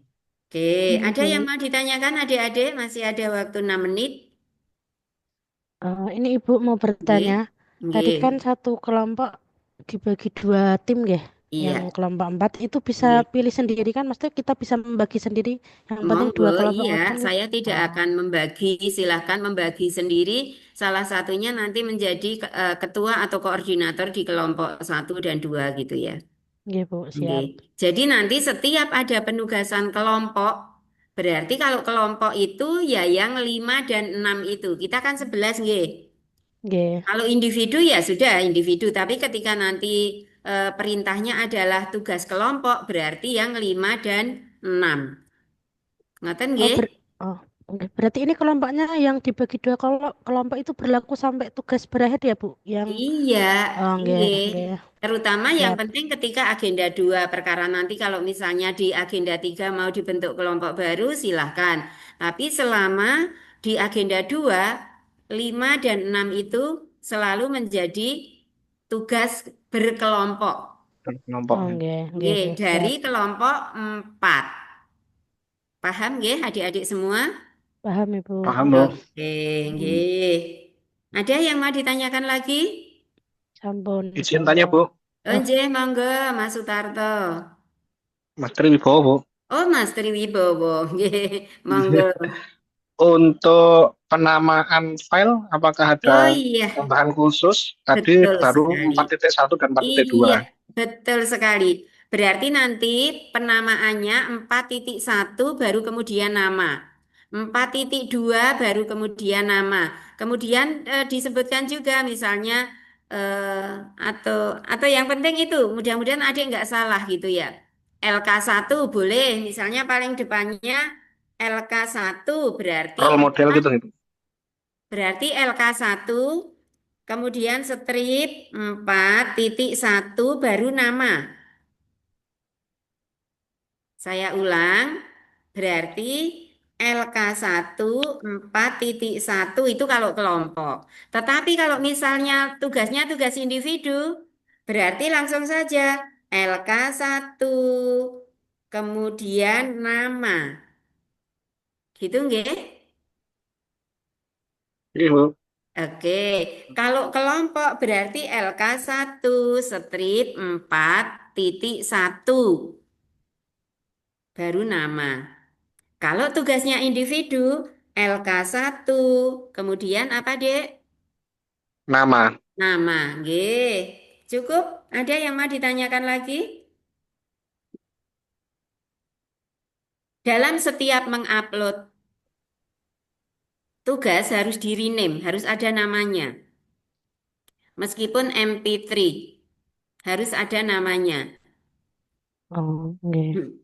Oke, Nggih, ada Bu. yang mau ditanyakan adik-adik? Masih ada waktu 6 menit. Ini Ibu mau Nggih. bertanya. Tadi Nggih. kan satu kelompok dibagi 2 tim, nggih. Iya. Yang kelompok 4 itu bisa Nggih. pilih sendiri kan? Maksudnya kita bisa membagi sendiri. Yang penting 2 Monggo, kelompok iya, ngoten. saya tidak Oh, akan membagi, silahkan membagi sendiri. Salah satunya nanti menjadi ketua atau koordinator di kelompok 1 dan 2 gitu ya. nggih, Bu, Oke. siap. Jadi nanti setiap ada penugasan kelompok, berarti kalau kelompok itu ya yang 5 dan 6 itu. Kita kan 11 nggih. Nggih. Kalau individu ya sudah individu, tapi ketika nanti perintahnya adalah tugas kelompok, berarti yang 5 dan 6. Ngoten Oh, nggih? oh, oke. Berarti ini kelompoknya yang dibagi 2 kelompok itu berlaku sampai tugas berakhir ya, Bu? Yang Iya, oh, nggih, nggih. nggih. Terutama yang Siap. penting ketika agenda 2 perkara nanti kalau misalnya di agenda 3 mau dibentuk kelompok baru silahkan. Tapi selama di agenda 2 5 dan 6 itu selalu menjadi tugas berkelompok. Kelompok. Oh, nggih, nggih, Nggih, nggih, dari siap. kelompok 4. Paham nggih adik-adik semua? Paham, Ibu. Paham, Bu. Oke, nggih. Ada yang mau ditanyakan lagi? Sampun. Izin tanya, Bu. Oh, nggih, monggo Mas Sutarto. Mas Triwibowo, Bu. Oh, Mas Triwibowo. Nggih, monggo. Untuk penamaan file, apakah Oh ada iya, tambahan khusus? Tadi betul baru sekali. 4.1 dan 4.2. Iya, betul sekali. Berarti nanti penamaannya 4.1 baru kemudian nama. 4.2 baru kemudian nama. Kemudian disebutkan juga misalnya atau yang penting itu mudah-mudahan adik nggak salah gitu ya. LK1 boleh, misalnya paling depannya LK1 berarti Role model gitu, gitu. berarti LK1 kemudian strip 4.1 baru nama. Saya ulang, berarti LK1 4.1 itu kalau kelompok. Tetapi kalau misalnya tugasnya tugas individu, berarti langsung saja LK1 kemudian nama. Gitu nggih? Iya, Bu. Oke, kalau kelompok berarti LK1 strip 4.1 baru nama. Kalau tugasnya individu LK1 kemudian apa, Dek? Nama. Nama. Nggih. Cukup? Ada yang mau ditanyakan lagi? Dalam setiap mengupload tugas harus di rename, harus ada namanya. Meskipun MP3 harus ada namanya. Oh, nggih.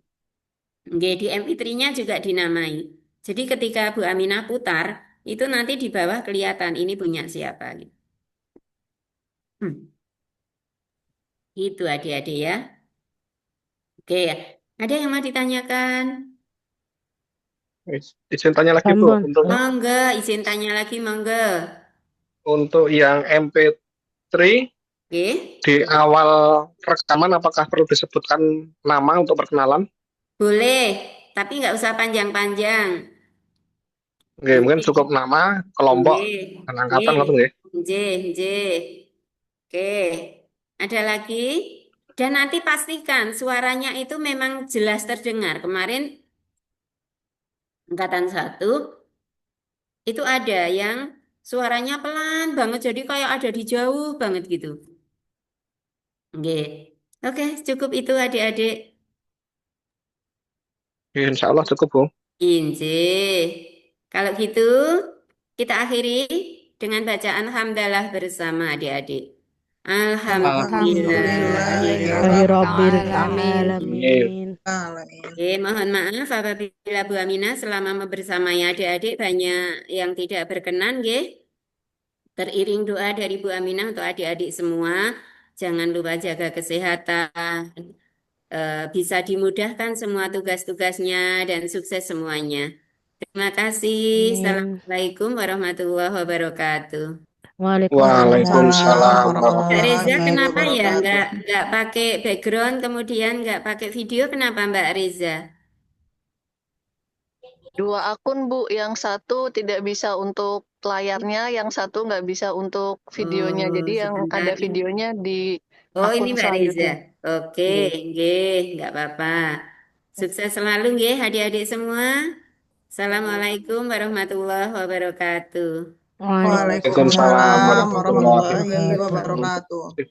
Nggih, di MP3-nya juga dinamai. Jadi ketika Bu Aminah putar, itu nanti di bawah kelihatan ini punya siapa gitu. Hmm, Itu adik-adik ya. Oke, ada yang mau ditanyakan? Izin tanya lagi, Bu. Sampun. Monggo, izin tanya lagi, monggo. Untuk yang MP3 Oke, di awal rekaman apakah perlu disebutkan nama untuk perkenalan? boleh, tapi nggak usah panjang-panjang. Oke, mungkin cukup nama, kelompok, Nggih, dan nggih, angkatan ngoten nggih. nggih, nggih. Oke, ada lagi? Dan nanti pastikan suaranya itu memang jelas terdengar. Kemarin angkatan 1 itu ada yang suaranya pelan banget, jadi kayak ada di jauh banget gitu. Nggih. Oke, cukup itu adik-adik. Insya Allah cukup, Bu. Injih. Kalau gitu, kita akhiri dengan bacaan hamdalah bersama adik-adik. Alhamdulillahirabbil Alhamdulillahirobbilalamin. alamin. Oke, mohon maaf apabila Bu Aminah selama bersamanya adik-adik banyak yang tidak berkenan, nggih. Teriring doa dari Bu Aminah untuk adik-adik semua. Jangan lupa jaga kesehatan. Bisa dimudahkan semua tugas-tugasnya dan sukses semuanya. Terima kasih. Amin. Assalamualaikum warahmatullahi wabarakatuh. Waalaikumsalam Kak Reza warahmatullahi kenapa ya wabarakatuh. nggak pakai background kemudian nggak pakai video kenapa Mbak Reza? Dua akun, Bu. Yang satu tidak bisa untuk layarnya, yang satu nggak bisa untuk videonya. Jadi yang Sebentar ada ini. videonya di Oh akun ini Mbak Reza. selanjutnya. Oke, Nggih. nggih, nggak apa-apa. Sukses selalu nggih adik-adik semua. Assalamualaikum warahmatullahi wabarakatuh. Waalaikumsalam warahmatullahi wabarakatuh.